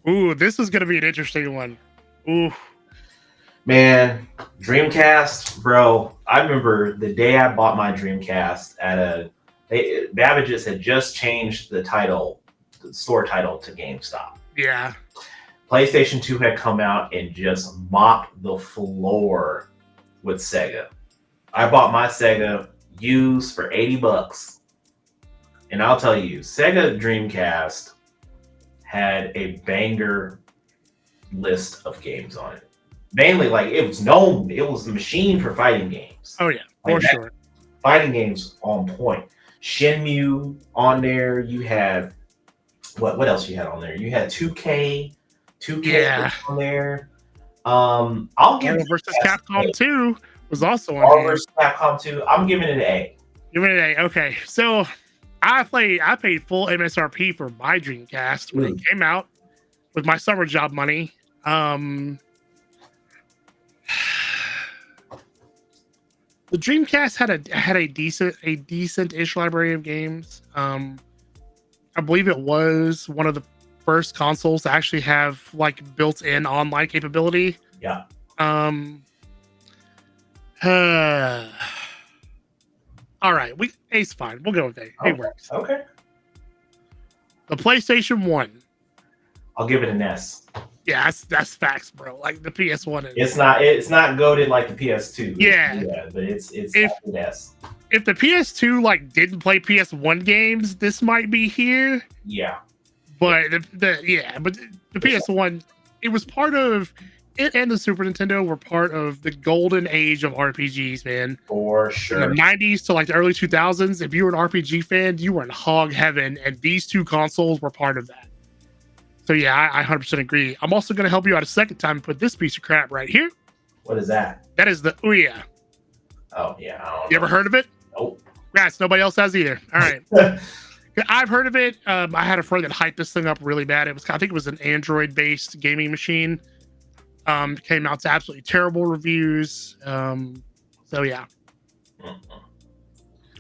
Ooh, this is going to be an interesting one. Ooh. Man, Dreamcast, bro. I remember the day I bought my Dreamcast Babbage's had just changed the store title to GameStop. Yeah. PlayStation 2 had come out and just mopped the floor with Sega. I bought my Sega used for $80. And I'll tell you, Sega Dreamcast had a banger list of games on it. Mainly, it was the machine for fighting games. Oh, yeah, for sure. Fighting games on point. Shenmue on there. You had, what else you had on there? You had 2K on there. I'll give Marvel vs. Capcom 2 was also on Marvel vs. Capcom 2. I'm giving it an A. Give it an A. Okay, so I paid full MSRP for my Dreamcast when it came out with my summer job money. The Dreamcast had a decent-ish library of games. I believe it was one of the first consoles to actually have built-in online capability. Yeah. All right, A's fine. We'll go with A. A works. Okay. The PlayStation 1. I'll give it an S. Yeah, that's facts, bro. The PS1 is. It's not goated like the PS2. Yeah, but it's an S. If the PS2 didn't play PS1 games, this might be here. Yeah. But the PS1, it was part of it, and the Super Nintendo were part of the golden age of RPGs, man. For sure. From the 90s to the early 2000s, if you were an RPG fan, you were in hog heaven, and these two consoles were part of that. So yeah, I 100% agree. I'm also going to help you out a second time and put this piece of crap right here. What is that? That is the Ouya. Oh yeah, I don't know. You ever heard of it? Nope. Yes, nobody else has either. All right. I've heard of it. I had a friend that hyped this thing up really bad. I think it was an Android-based gaming machine. Came out to absolutely terrible reviews. So yeah.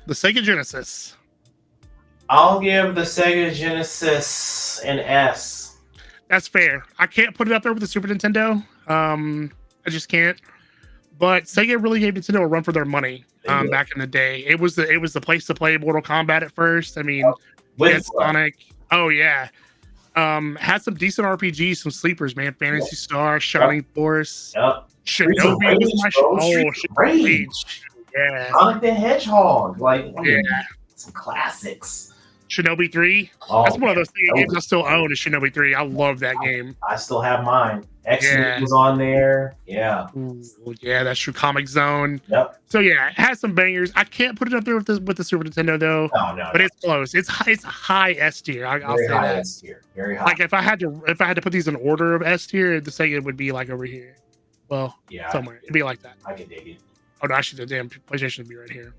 The Sega Genesis. I'll give the Sega Genesis an S. That's fair. I can't put it up there with the Super Nintendo. I just can't. But Sega really gave Nintendo a run for their money back in the day. It was the place to play Mortal Kombat at first. I mean, Sonic. Oh yeah. Had some decent RPGs, some sleepers, man. Phantasy Star, Shining Force. Yep. Shinobi was my Rage. Yeah. Sonic the Hedgehog. Some classics. Shinobi 3. That's one of those games I still own is Shinobi 3. I love that game. I still have mine. X-Men was on there. Yeah. Ooh, yeah, that's true. Comic Zone. Yep. So yeah, it has some bangers. I can't put it up there with the Super Nintendo though. No. But it's close. It's high S tier. I'll say that. S tier. Very high. If I had to put these in order of S tier, the Sega would be over here. Well, yeah, somewhere. It'd be like that. I can dig it. Oh no, actually the damn PlayStation would be right here.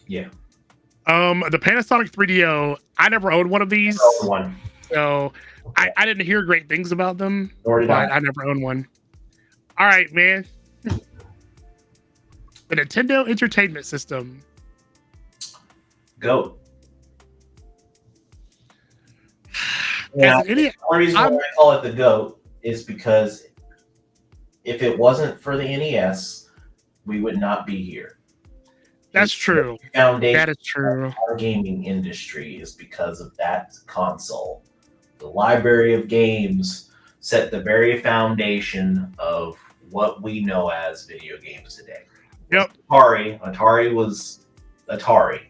Yeah. The Panasonic 3DO, I never owned one of these. One. So I didn't hear great things about them, Nor did I. but I never owned one. All right, man. The Nintendo Entertainment System. Goat. As Yeah, an the idiot, only reason why I'm I call it the GOAT is because if it wasn't for the NES, we would not be here. that's It's the true. foundation That is true. of our gaming industry is because of that console. The library of games set the very foundation of what we know as video games today. It was Yep. Atari. Atari was Atari.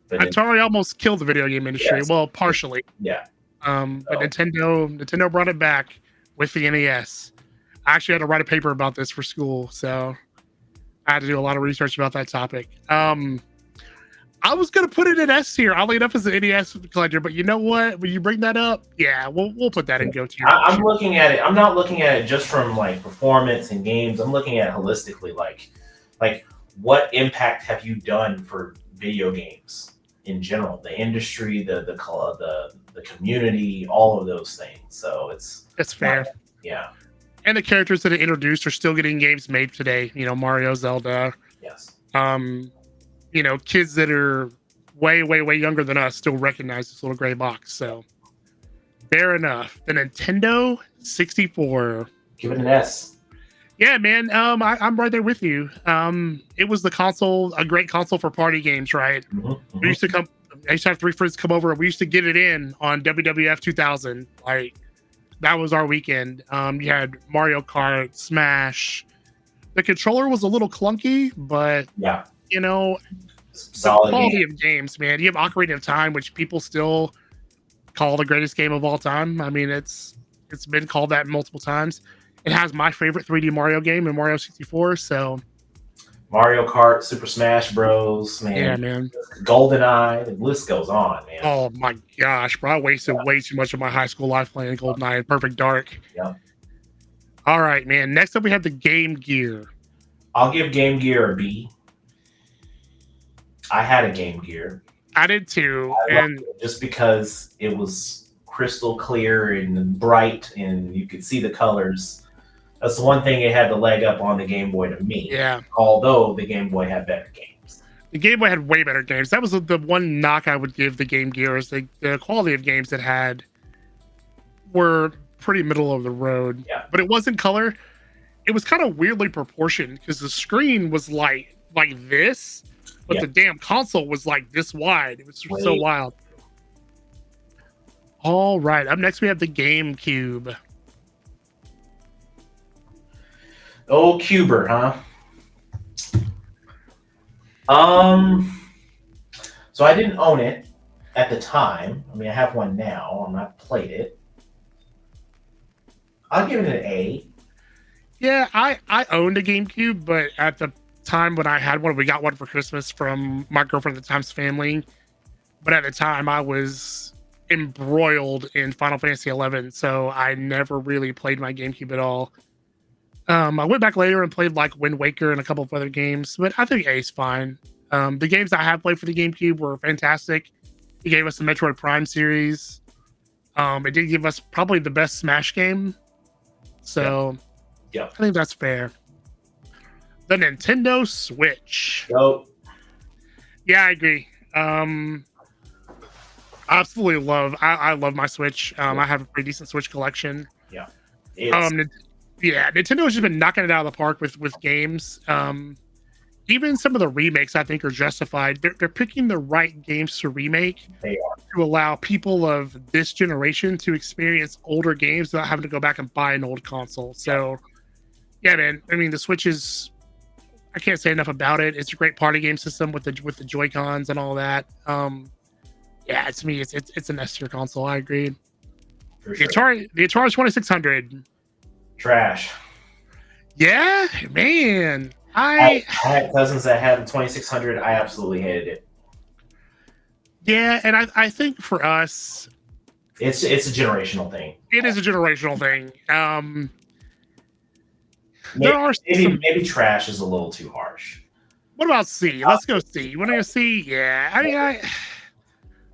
But Atari almost killed the video game industry. yes, Well, partially. yeah. But So Nintendo brought it back with the NES. I actually had to write a paper about this for school, so I had to do a lot of research about that topic. I was gonna put it in S tier, oddly enough, as an NES collector, but you know what? When you bring that up, yeah, we'll put that in go tier. I'm looking at it. I'm not looking at it just from like performance and games. I'm looking at it holistically, like what impact have you done for video games in general, the industry, the community, all of those things. So That's fair. yeah, And the characters that are introduced are still getting games made today. You know, Mario, Zelda. yes, You know, kids that are way, way, way younger than us still recognize this little gray box. So fair enough. The Nintendo 64. give it an S. Yeah, man. I'm right there with you. It was the console, a great console for party games, right? We used to come. I used to have 3 friends come over, and we used to get it in on WWF 2000. Like that was our weekend. You had Mario Kart, Smash. The controller was a little clunky, but Yeah, you know, the solid quality game. of games, man. You have Ocarina of Time, which people still call the greatest game of all time. I mean, it's been called that multiple times. It has my favorite 3D Mario game in Mario 64. So Mario Kart, Super Smash Bros. yeah, Man, man. GoldenEye. The list goes on, man. Oh my gosh, bro! I wasted way too much of my high school life playing GoldenEye and Perfect Dark. Yeah. All right, man. Next up, we have the Game Gear. I'll give Game Gear a B. I had a Game Gear. I did too, I loved and it just because it was crystal clear and bright, and you could see the colors. That's the one thing it had the leg up on the Game Boy to me. yeah, Although the Game Boy had better games. the Game Boy had way better games. That was the one knock I would give the Game Gear is the quality of games it had were pretty middle of the road. Yeah. But it wasn't color. It was kind of weirdly proportioned because the screen was like this, but Yeah. the damn console was like this wide. It was so Wait. wild. All right. Up next, we have the GameCube. Oh, Cuber, huh? So I didn't own it at the time. I mean, I have one now, and I've played it. I'll give it an A. Yeah, I owned a GameCube, but at the time when I had one, we got one for Christmas from my girlfriend at the time's family. But at the time, I was embroiled in Final Fantasy 11, so I never really played my GameCube at all. I went back later and played like Wind Waker and a couple of other games, but I think A's fine. The games I have played for the GameCube were fantastic. It gave us the Metroid Prime series. It did give us probably the best Smash game. So Yeah. I think that's fair. The Nintendo Switch. So Yeah, I agree. Absolutely love. I love my Switch. I have a pretty decent Switch collection. it's Yeah, Nintendo has just been knocking it out of the park with games. Even some of the remakes I think are justified. They're picking the right games to remake they are. to allow people of this generation to experience older games without having to go back and buy an old console. So yeah, man. I mean, the Switch is. I can't say enough about it. It's a great party game system with the Joy-Cons and all that. Yeah, to me, it's an S tier console. I agree. For The sure. Atari 2600. Trash. Yeah, man. I had cousins that had the 2600. I absolutely hated it. Yeah, and I think for us, It's a generational thing. it is a generational thing. Maybe, There are some. maybe trash is a little too harsh. What about C? Let's go C. You want to go C? Yeah. I mean,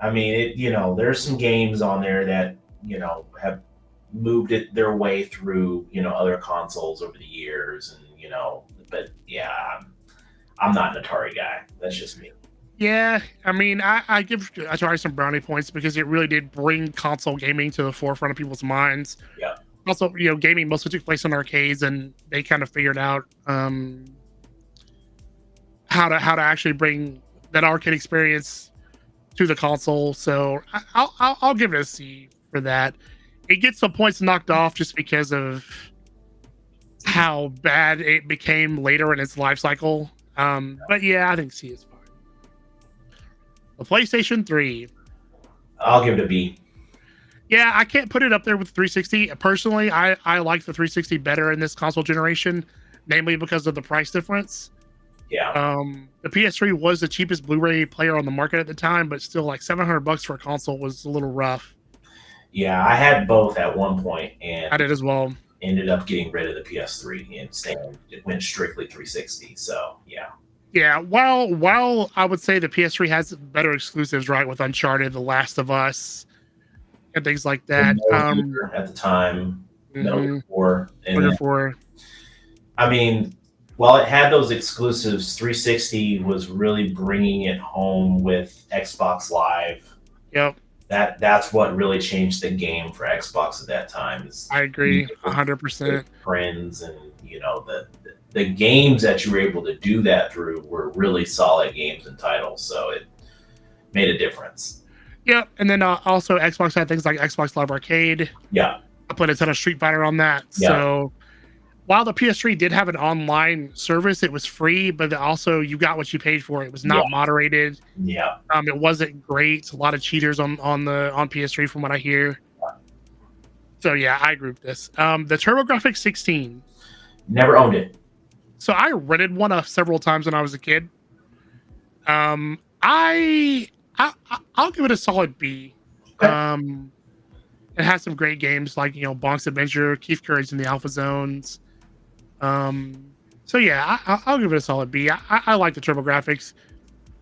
I mean, there's some games on there that have moved it their way through, other consoles over the years, and but yeah, I'm not an Atari guy. That's just me. Yeah, I mean, I give Atari some brownie points because it really did bring console gaming to the forefront of people's minds. Yeah. Also, gaming mostly took place in arcades, and they kind of figured out how to actually bring that arcade experience to the console. So I'll give it a C for that. It gets some points knocked off just because of how bad it became later in its life cycle. But yeah, I think C is fine. The PlayStation 3. I'll give it a B. Yeah, I can't put it up there with 360. Personally, I like the 360 better in this console generation, namely because of the price difference. Yeah. The PS3 was the cheapest Blu-ray player on the market at the time, but still, like $700 for a console was a little rough. Yeah, I had both at one point, and I did as well. ended up getting rid of the PS3 and staying. It went strictly 360. So yeah. Yeah, while I would say the PS3 has better exclusives, right, with Uncharted, The Last of Us, and things like that. At the time, Metal Gear Mhm. 4, and Metal Gear then, 4. I mean, while it had those exclusives, 360 was really bringing it home with Xbox Live. Yep, That's what really changed the game for Xbox at that time. Is I agree, 100%. friends, and the games that you were able to do that through were really solid games and titles. So it made a difference. Yep, and then also Xbox had things like Xbox Live Arcade. Yeah. I played a ton of Street Fighter on that. Yeah. So while the PS3 did have an online service, it was free, but also you got what you paid for. It was not moderated. Yeah. It wasn't great. A lot of cheaters on PS3 from what I hear. So yeah, I agree with this. The TurboGrafx 16. Never owned it. So I rented one several times when I was a kid. I'll give it a solid B. Okay. It has some great games like Bonk's Adventure, Keith Courage in the Alpha Zones. So yeah, I'll give it a solid B. I like the TurboGrafx.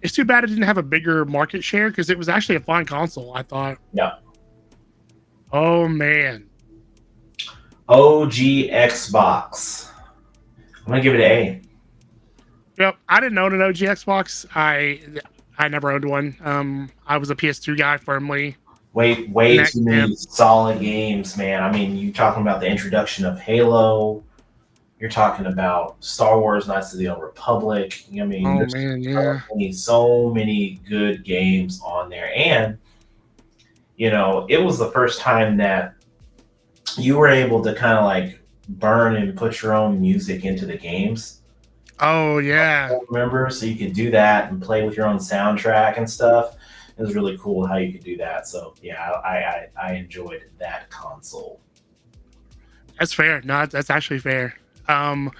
It's too bad it didn't have a bigger market share because it was actually a fine console, I thought. Yeah. Oh man. OG Xbox. I'm gonna give it an A. Yep, I didn't own an OG Xbox. I never owned one. I was a PS2 guy firmly. Way too many solid games, man. I mean, you're talking about the introduction of Halo. You're talking about Star Wars: Knights of the Old Republic. I mean, there's so many good games on there, and it was the first time that you were able to kind of like burn and put your own music into the games. Oh yeah, remember? So you could do that and play with your own soundtrack and stuff. It was really cool how you could do that. So yeah, I enjoyed that console. That's fair. No, that's actually fair. All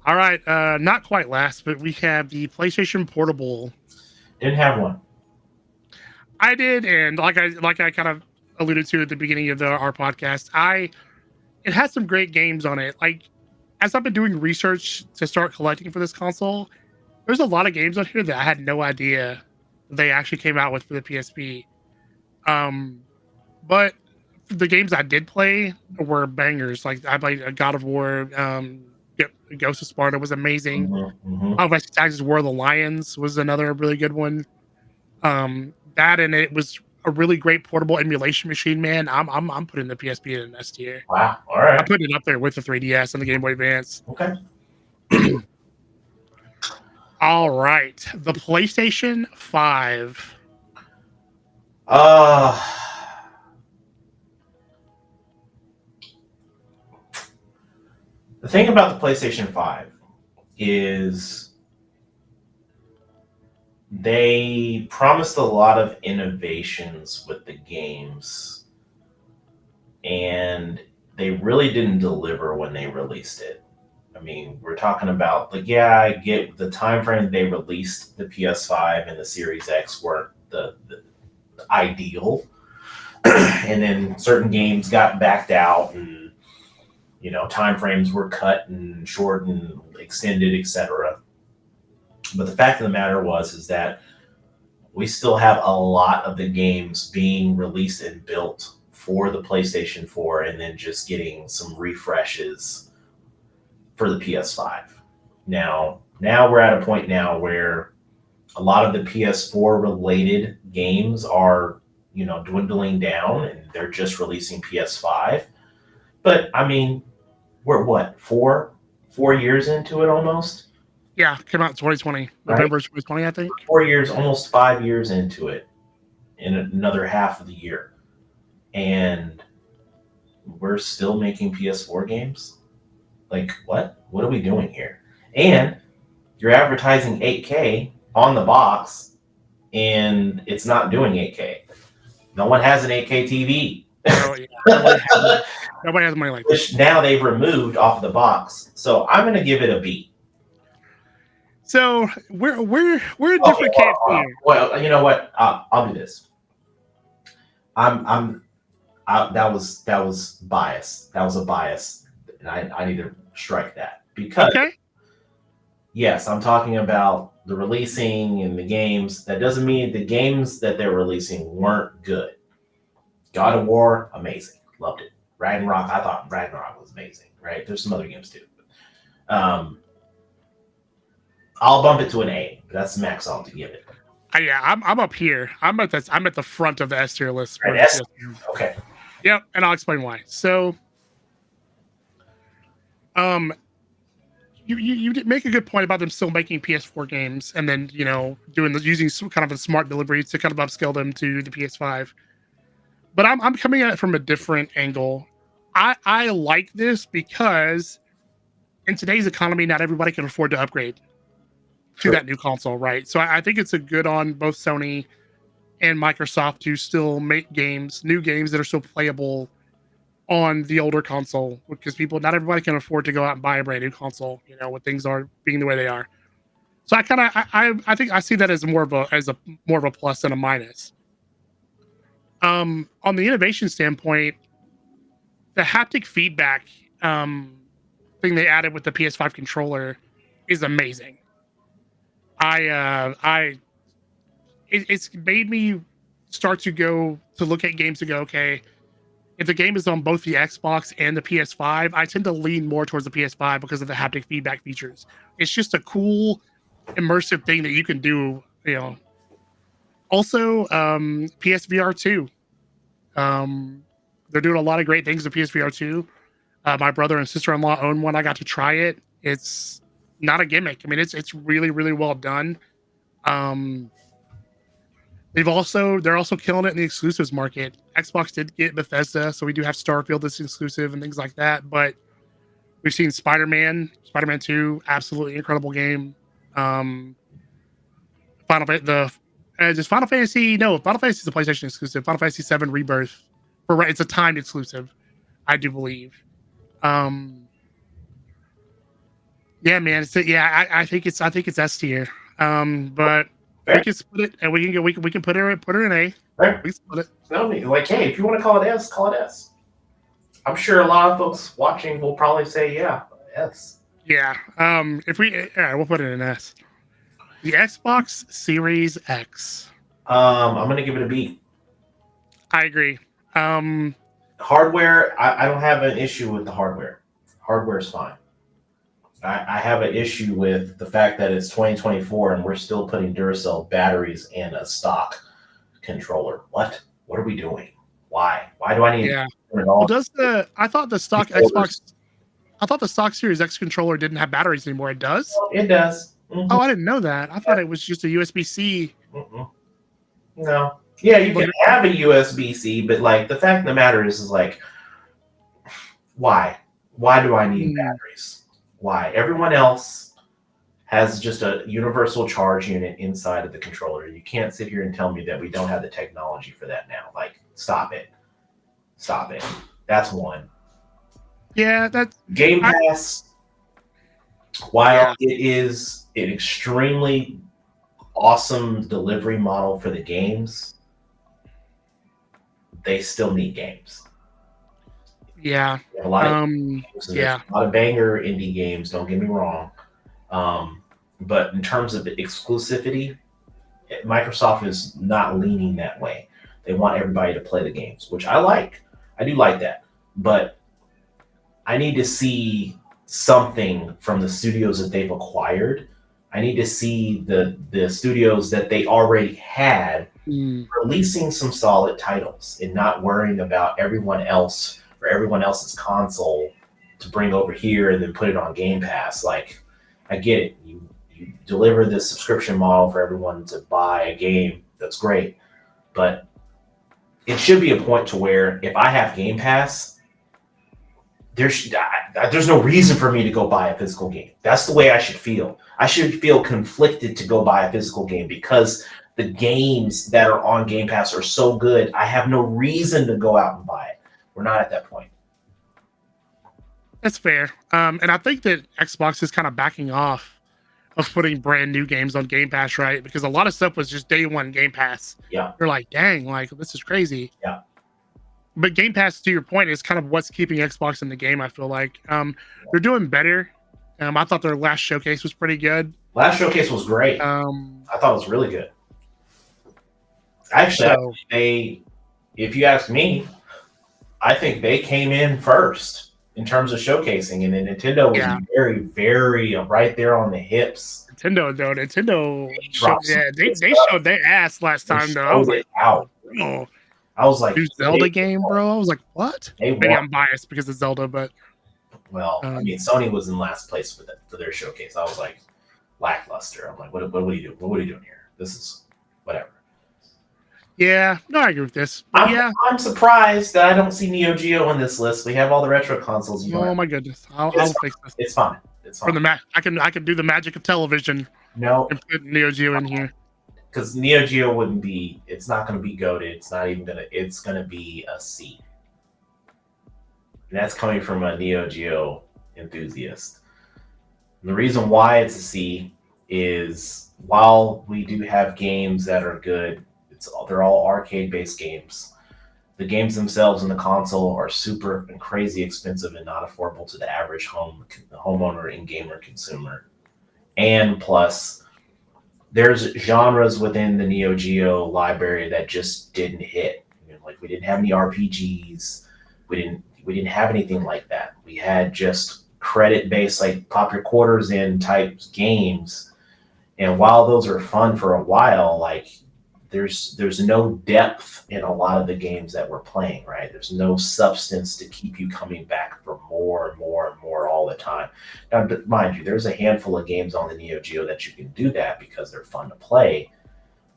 right, not quite last, but we have the PlayStation Portable. Didn't have one. I did, and like I kind of alluded to at the beginning of our podcast, it has some great games on it. Like as I've been doing research to start collecting for this console, there's a lot of games on here that I had no idea they actually came out with for the PSP. But the games I did play were bangers. Like I played God of War, Ghost of Sparta was amazing. Texas War of the Lions was another really good one. That and it was a really great portable emulation machine, man. I'm putting the PSP in an S tier. Wow. All right. I'm putting it up there with the 3DS and the Game Boy Advance. Okay. All right. The PlayStation 5. The thing about the PlayStation 5 is they promised a lot of innovations with the games, and they really didn't deliver when they released it. I mean, we're talking about I get the time frame they released the PS5 and the Series X weren't the ideal, and then certain games got backed out, and time frames were cut and shortened, extended, etc. But the fact of the matter is that we still have a lot of the games being released and built for the PlayStation 4 and then just getting some refreshes for the PS5. Now we're at a point now where a lot of the PS4 related games are, dwindling down and they're just releasing PS5. But I mean, we're what, 4 years into it almost, Yeah, came out in 2020, right? November 2020, I think. 4 years, almost 5 years into it in another half of the year. And we're still making PS4 games? Like, what? What are we doing here? And you're advertising 8K on the box, and it's not doing 8K. No one has an 8K TV. Oh yeah, nobody has money like that. Which now they've removed off the box. So I'm going to give it a B. So we're in different camps here. Well, you know what? I'll do this. That was bias. That was a bias, and I need to strike that because yes, I'm talking about the releasing and the games. That doesn't mean the games that they're releasing weren't good. God of War, amazing, loved it. Ragnarok, I thought Ragnarok was amazing. Right? There's some other games too. I'll bump it to an A. That's the max I'll give it. Yeah, I'm up here. I'm at the front of the S tier list. Right, okay. Yep, and I'll explain why. So, you did make a good point about them still making PS4 games and then using some kind of a smart delivery to kind of upscale them to the PS5. But I'm coming at it from a different angle. I like this because in today's economy, not everybody can afford to upgrade to that new console, right? So I think it's a good on both Sony and Microsoft to still make new games that are still playable on the older console, because not everybody can afford to go out and buy a brand new console, when things are being the way they are. So I think I see that as more of a plus than a minus. On the innovation standpoint, the haptic feedback thing they added with the PS5 controller is amazing. It's made me start to look at games to go, okay, if the game is on both the Xbox and the PS5, I tend to lean more towards the PS5 because of the haptic feedback features. It's just a cool, immersive thing that you can do, Also, PSVR 2. They're doing a lot of great things with PSVR 2. My brother and sister-in-law own one. I got to try it. It's not a gimmick. I mean, it's really, really well done. They're also killing it in the exclusives market. Xbox did get Bethesda, so we do have Starfield that's exclusive and things like that. But we've seen Spider-Man 2, absolutely incredible game. Final Fantasy is a PlayStation exclusive. Final Fantasy 7 Rebirth, it's a timed exclusive, I do believe. Yeah, man. I think it's S tier. But we can split it, and we can put her in A. Right. We split it. No, like, hey, if you want to call it S, call it S. I'm sure a lot of folks watching will probably say, yeah, S. Yeah. We'll put it in S. The Xbox Series X. I'm gonna give it a B. I agree. Hardware, I don't have an issue with the hardware. Hardware is fine. I have an issue with the fact that it's 2024 and we're still putting Duracell batteries in a stock controller. What are we doing? Why do I need yeah. it all? I thought the stock Series X controller didn't have batteries anymore. It does? It does. Mm-hmm. Oh, I didn't know that. I thought it was just a USB-C. Mm-mm. No. Yeah, you can have a USB-C, but like the fact of the matter is like, why? Why do I need batteries? Why? Everyone else has just a universal charge unit inside of the controller. You can't sit here and tell me that we don't have the technology for that now. Like, stop it. That's one. Yeah, that's Game Pass. While it is an extremely awesome delivery model for the games, they still need games. Yeah. A lot of a lot of banger indie games, don't get me wrong. But in terms of exclusivity, Microsoft is not leaning that way. They want everybody to play the games, which I like. I do like that, but I need to see something from the studios that they've acquired. I need to see the studios that they already had releasing some solid titles and not worrying about everyone else or everyone else's console to bring over here and then put it on Game Pass. Like, I get it. You deliver this subscription model for everyone to buy a game. That's great. But it should be a point to where if I have Game Pass, there's no reason for me to go buy a physical game. That's the way I should feel. I should feel conflicted to go buy a physical game because the games that are on Game Pass are so good. I have no reason to go out and buy it. We're not at that point. That's fair. And I think that Xbox is kind of backing off of putting brand new games on Game Pass, right? Because a lot of stuff was just day one Game Pass. Yeah. You're like, dang, like this is crazy. Yeah. But Game Pass, to your point, is kind of what's keeping Xbox in the game, I feel like. They're doing better. I thought their last showcase was pretty good. Last showcase was great. I thought it was really good. Actually, if you ask me, I think they came in first in terms of showcasing, and then Nintendo was very, very right there on the hips. Nintendo showed their ass last time, though. I was like, oh. I was like, Zelda game, bro. I was like, what? Maybe I'm biased because it's Zelda, but I mean, Sony was in last place for their showcase. I was like, lackluster. I'm like, what are you doing? What are you doing here? This is whatever. Yeah, no, I agree with this. I'm surprised that I don't see Neo Geo on this list. We have all the retro consoles. Oh my goodness, I'll fix this. It's fine. It's fine. I can do the magic of television. No, and put Neo Geo in here. Because Neo Geo wouldn't be. It's not going to be goated. It's not even gonna. It's going to be a C. And that's coming from a Neo Geo enthusiast. And the reason why it's a C is while we do have games that are good, they're all arcade-based games. The games themselves in the console are super and crazy expensive and not affordable to the average homeowner and gamer consumer. And plus, there's genres within the Neo Geo library that just didn't hit. Like we didn't have any RPGs. We didn't have anything like that. We had just credit-based, like pop your quarters in type games. And while those are fun for a while, like there's no depth in a lot of the games that we're playing, right? There's no substance to keep you coming back for more and more and more all the time. Now, mind you, there's a handful of games on the Neo Geo that you can do that because they're fun to play,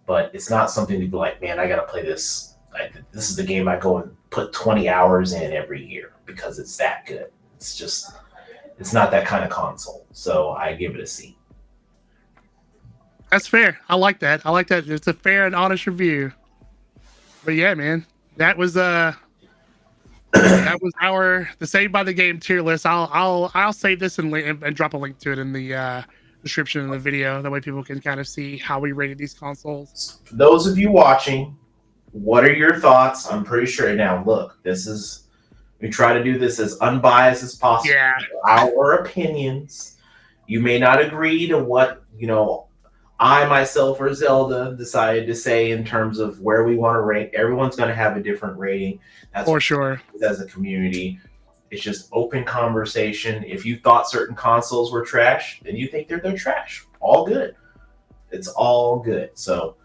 but it's not something to be like, man, I got to play this. This is the game I go and put 20 hours in every year because it's that good. It's not that kind of console. So I give it a C. That's fair. I like that. It's a fair and honest review. But yeah, man, that was our the Saved by the Game tier list. I'll save this and drop a link to it in the description of the video. That way people can kind of see how we rated these consoles. For those of you watching, what are your thoughts? I'm pretty sure now. Look, we try to do this as unbiased as possible. Yeah. Our opinions. You may not agree to what I myself or Zelda decided to say in terms of where we want to rank. Everyone's going to have a different rating. That's for sure. As a community, it's just open conversation. If you thought certain consoles were trash, then you think they're trash. All good. It's all good. So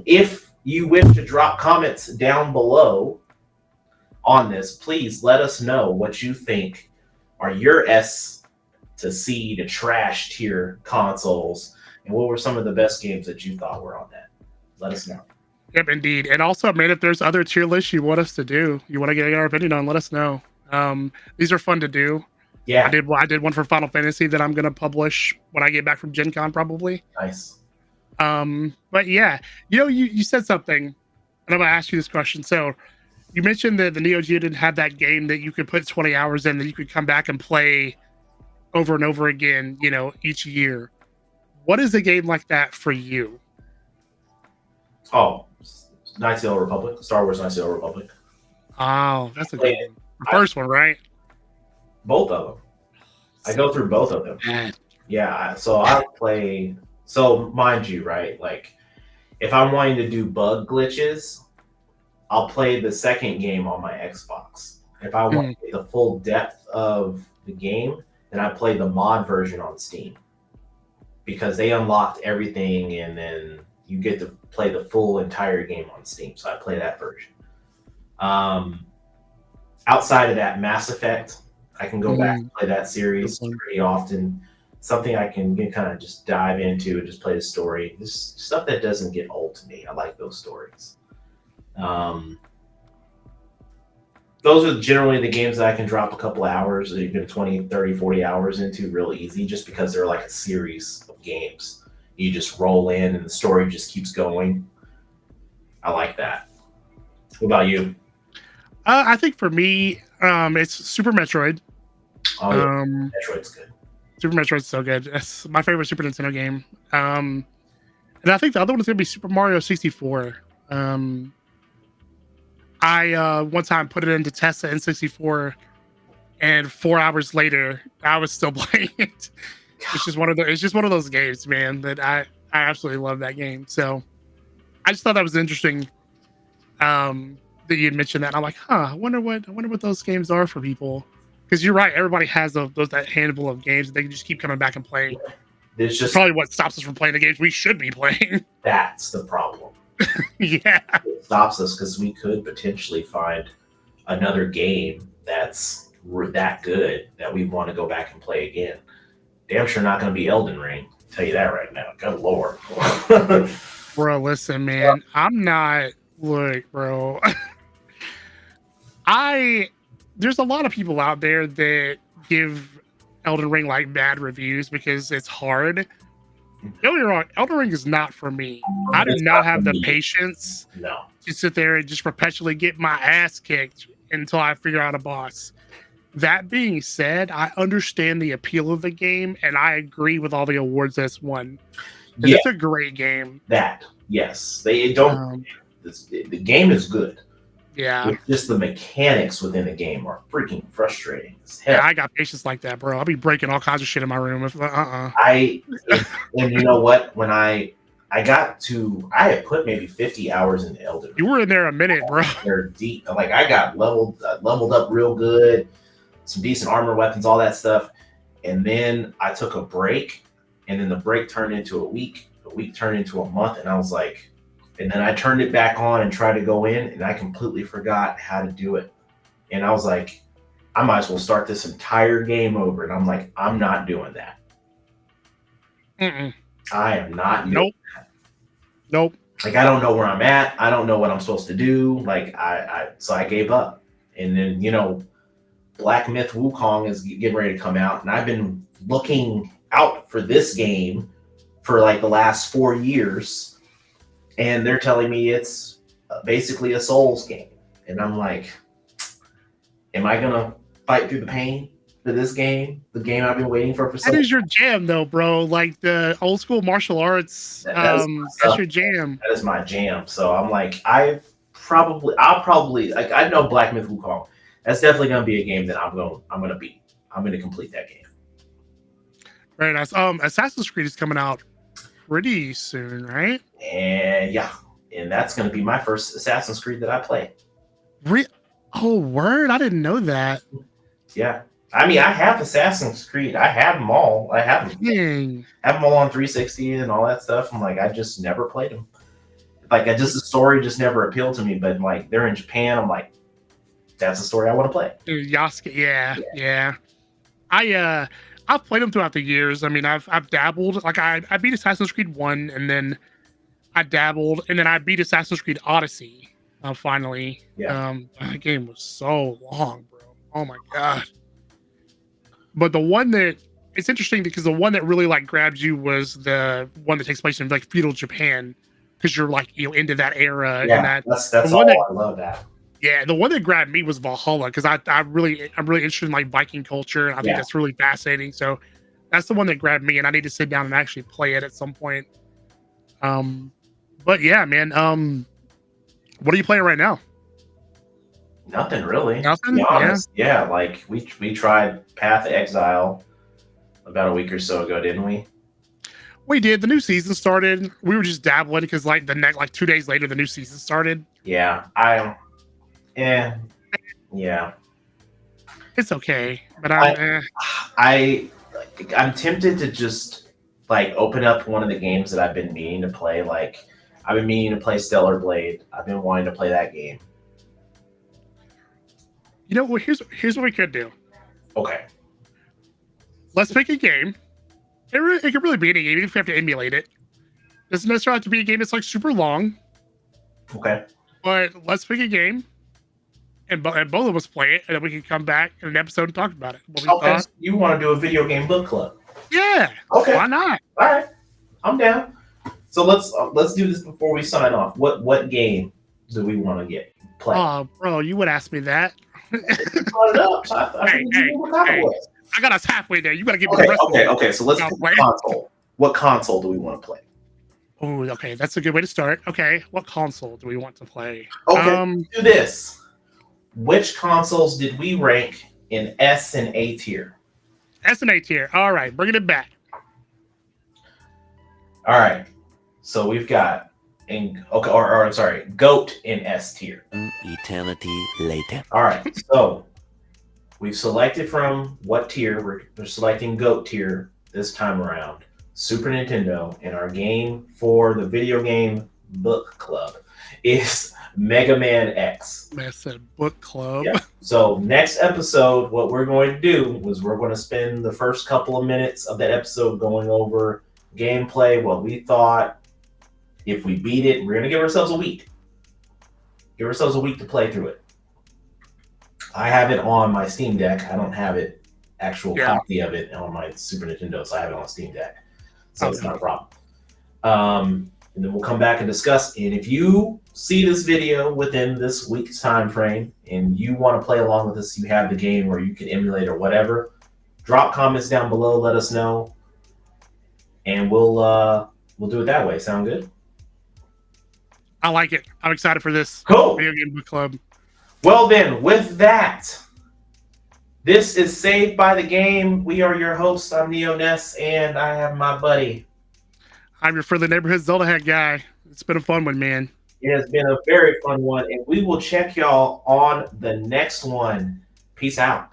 if you wish to drop comments down below on this, please let us know what you think are your S to C to trash tier consoles. And what were some of the best games that you thought were on that? Let us know. Yep, indeed. And also, man, if there's other tier lists you want us to do, you want to get our opinion on, let us know. These are fun to do. Yeah. I did one for Final Fantasy that I'm going to publish when I get back from Gen Con, probably. Nice. But yeah, you said something, and I'm going to ask you this question. So you mentioned that the Neo Geo didn't have that game that you could put 20 hours in that you could come back and play over and over again, each year. What is a game like that for you? Oh, Knights of the Old Republic, Star Wars Knights of the Old Republic. Oh, that's a good one. The first one, right? Both of them. I go through both of them. Yeah, so I play. So mind you, right? Like, if I'm wanting to do bug glitches, I'll play the second game on my Xbox. If I want the full depth of the game, then I play the mod version on Steam because they unlocked everything, and then you get to play the full entire game on Steam. So I play that version. Outside of that, Mass Effect, I can go back and play that series pretty often. Something I can kind of just dive into and just play the story. This stuff that doesn't get old to me. I like those stories. Those are generally the games that I can drop a couple hours, even 20, 30, 40 hours into real easy, just because they're like a series of games. You just roll in and the story just keeps going. I like that. What about you? I think for me, it's Super Metroid. Oh, yeah. Metroid's good. Super Metroid's so good. It's my favorite Super Nintendo game. And I think the other one is going to be Super Mario 64. I one time put it into test the N64, and 4 hours later, I was still playing it. It's just one of those games, man, that I absolutely love that game. So I just thought that was interesting. That you mentioned that. And I'm like, I wonder what those games are for people. Because you're right, everybody has that handful of games that they can just keep coming back and playing. It's just probably what stops us from playing the games we should be playing. That's the problem. Yeah. It stops us because we could potentially find another game that's that good that we want to go back and play again. Damn sure not going to be Elden Ring. I'll tell you that right now. Good Lord. Bro, listen, man. I'm not... Look, bro. There's a lot of people out there that give Elden Ring like bad reviews because it's hard. Don't get me wrong, Elden Ring is not for me. I do not have the patience to sit there and just perpetually get my ass kicked until I figure out a boss. That being said, I understand the appeal of the game, and I agree with all the awards that's won. Yeah. It's a great game. Yes. They don't. The game is good. Yeah. It's just the mechanics within the game are freaking frustrating as hell. Yeah, I got patience like that, bro. I'll be breaking all kinds of shit in my room. And you know what? When I had put maybe 50 hours in Elden Ring. You were in there a minute, bro. They're deep. Like I got leveled up real good, some decent armor, weapons, all that stuff. And then I took a break, and then the break turned into a week turned into a month, and I was like, and then I turned it back on and tried to go in, and I completely forgot how to do it. And I was like, I might as well start this entire game over. And I'm like, I'm not doing that. I am not doing that. Nope. Like, I don't know where I'm at. I don't know what I'm supposed to do. Like, so I gave up. And then, Black Myth Wukong is getting ready to come out. And I've been looking out for this game for like the last 4 years. And they're telling me it's basically a Souls game. And I'm like, am I going to fight through the pain for this game? The game I've been waiting for so long. That is your jam, though, bro. Like the old school martial arts. That's your jam. That is my jam. So I'm like, I'll probably, like, I know Black Myth Wukong. That's definitely going to be a game that I'm going to beat. I'm going to complete that game. Very nice. Assassin's Creed is coming out pretty soon, right? And and that's going to be my first Assassin's Creed that I play. Oh, word! I didn't know that. Yeah, I mean, I have Assassin's Creed. I have them all. I have them. Dang. Have them all on 360 and all that stuff. I'm like, I just never played them. Like, the story just never appealed to me. But like, they're in Japan. I'm like, that's the story I want to play. Dude, Yasuke, yeah. I've played them throughout the years. I mean, I've dabbled. Like I beat Assassin's Creed 1, and then I dabbled, and then I beat Assassin's Creed Odyssey. Finally, that game was so long, bro. Oh my god! But the one that it's interesting because the one that really like grabbed you was the one that takes place in like feudal Japan, because you're like into that era. Yeah, and that's all. I love that. Yeah, the one that grabbed me was Valhalla because I'm really interested in like Viking culture, and I think that's really fascinating. So that's the one that grabbed me, and I need to sit down and actually play it at some point. But yeah, man. What are you playing right now? Nothing really. Nothing. To be honest. Yeah, like we tried Path of Exile about a week or so ago, didn't we? We did. The new season started. We were just dabbling because like 2 days later, the new season started. Yeah, Yeah, yeah. It's okay, but I, I'm I, I'm tempted to just like open up one of the games that I've been meaning to play. Like, I've been meaning to play Stellar Blade. I've been wanting to play that game. you know what? Here's what we could do. Okay. Let's pick a game. It could really be any game, even if we have to emulate it. Doesn't necessarily have to be a game that's like super long, Okay. but let's pick a game and both of us play it, and then we can come back in an episode and talk about it. What we Okay. thought. So you want to do a video game book club? Yeah. Okay. Why not? All right. I'm down. So let's do this before we sign off. What game do we want to play? Oh, bro, you would ask me that. You brought it up. So I Hey, figured you knew what kind it hey. was. I got us halfway there. You got to give me Okay, the rest of it. okay. So let's Now, pick wait. a console. What console do we want to play? Oh, okay. That's a good way to start. Okay. What console do we want to play? Okay, do this. Which consoles did we rank in S and A tier? S and A tier. All right. Bringing it back. All right. So we've got or I'm sorry, GOAT in S tier. Eternity later. All right. So we've selected from what tier. We're selecting GOAT tier this time around. Super Nintendo, and our game for the video game book club is Mega Man X. I said book club. Yeah. So next episode, what we're going to do is we're going to spend the first couple of minutes of that episode going over gameplay, what we thought. If we beat it, we're going to give ourselves a week. Give ourselves a week to play through it. I have it on my Steam Deck. I don't have it copy of it on my Super Nintendo, so I have it on Steam Deck. So it's not a problem. And then we'll come back and discuss. And if you see this video within this week's time frame and you want to play along with us, you have the game or you can emulate or whatever, drop comments down below, let us know, and we'll do it that way. Sound good? I like it. I'm excited for this. Cool. Video game book club. Well then, with that, this is Saved by the Game. We are your hosts. I'm Neo Ness, and I have my buddy. I'm your friendly neighborhood Zelda hat guy. It's been a fun one, man. It has been a very fun one, and we will check y'all on the next one. Peace out.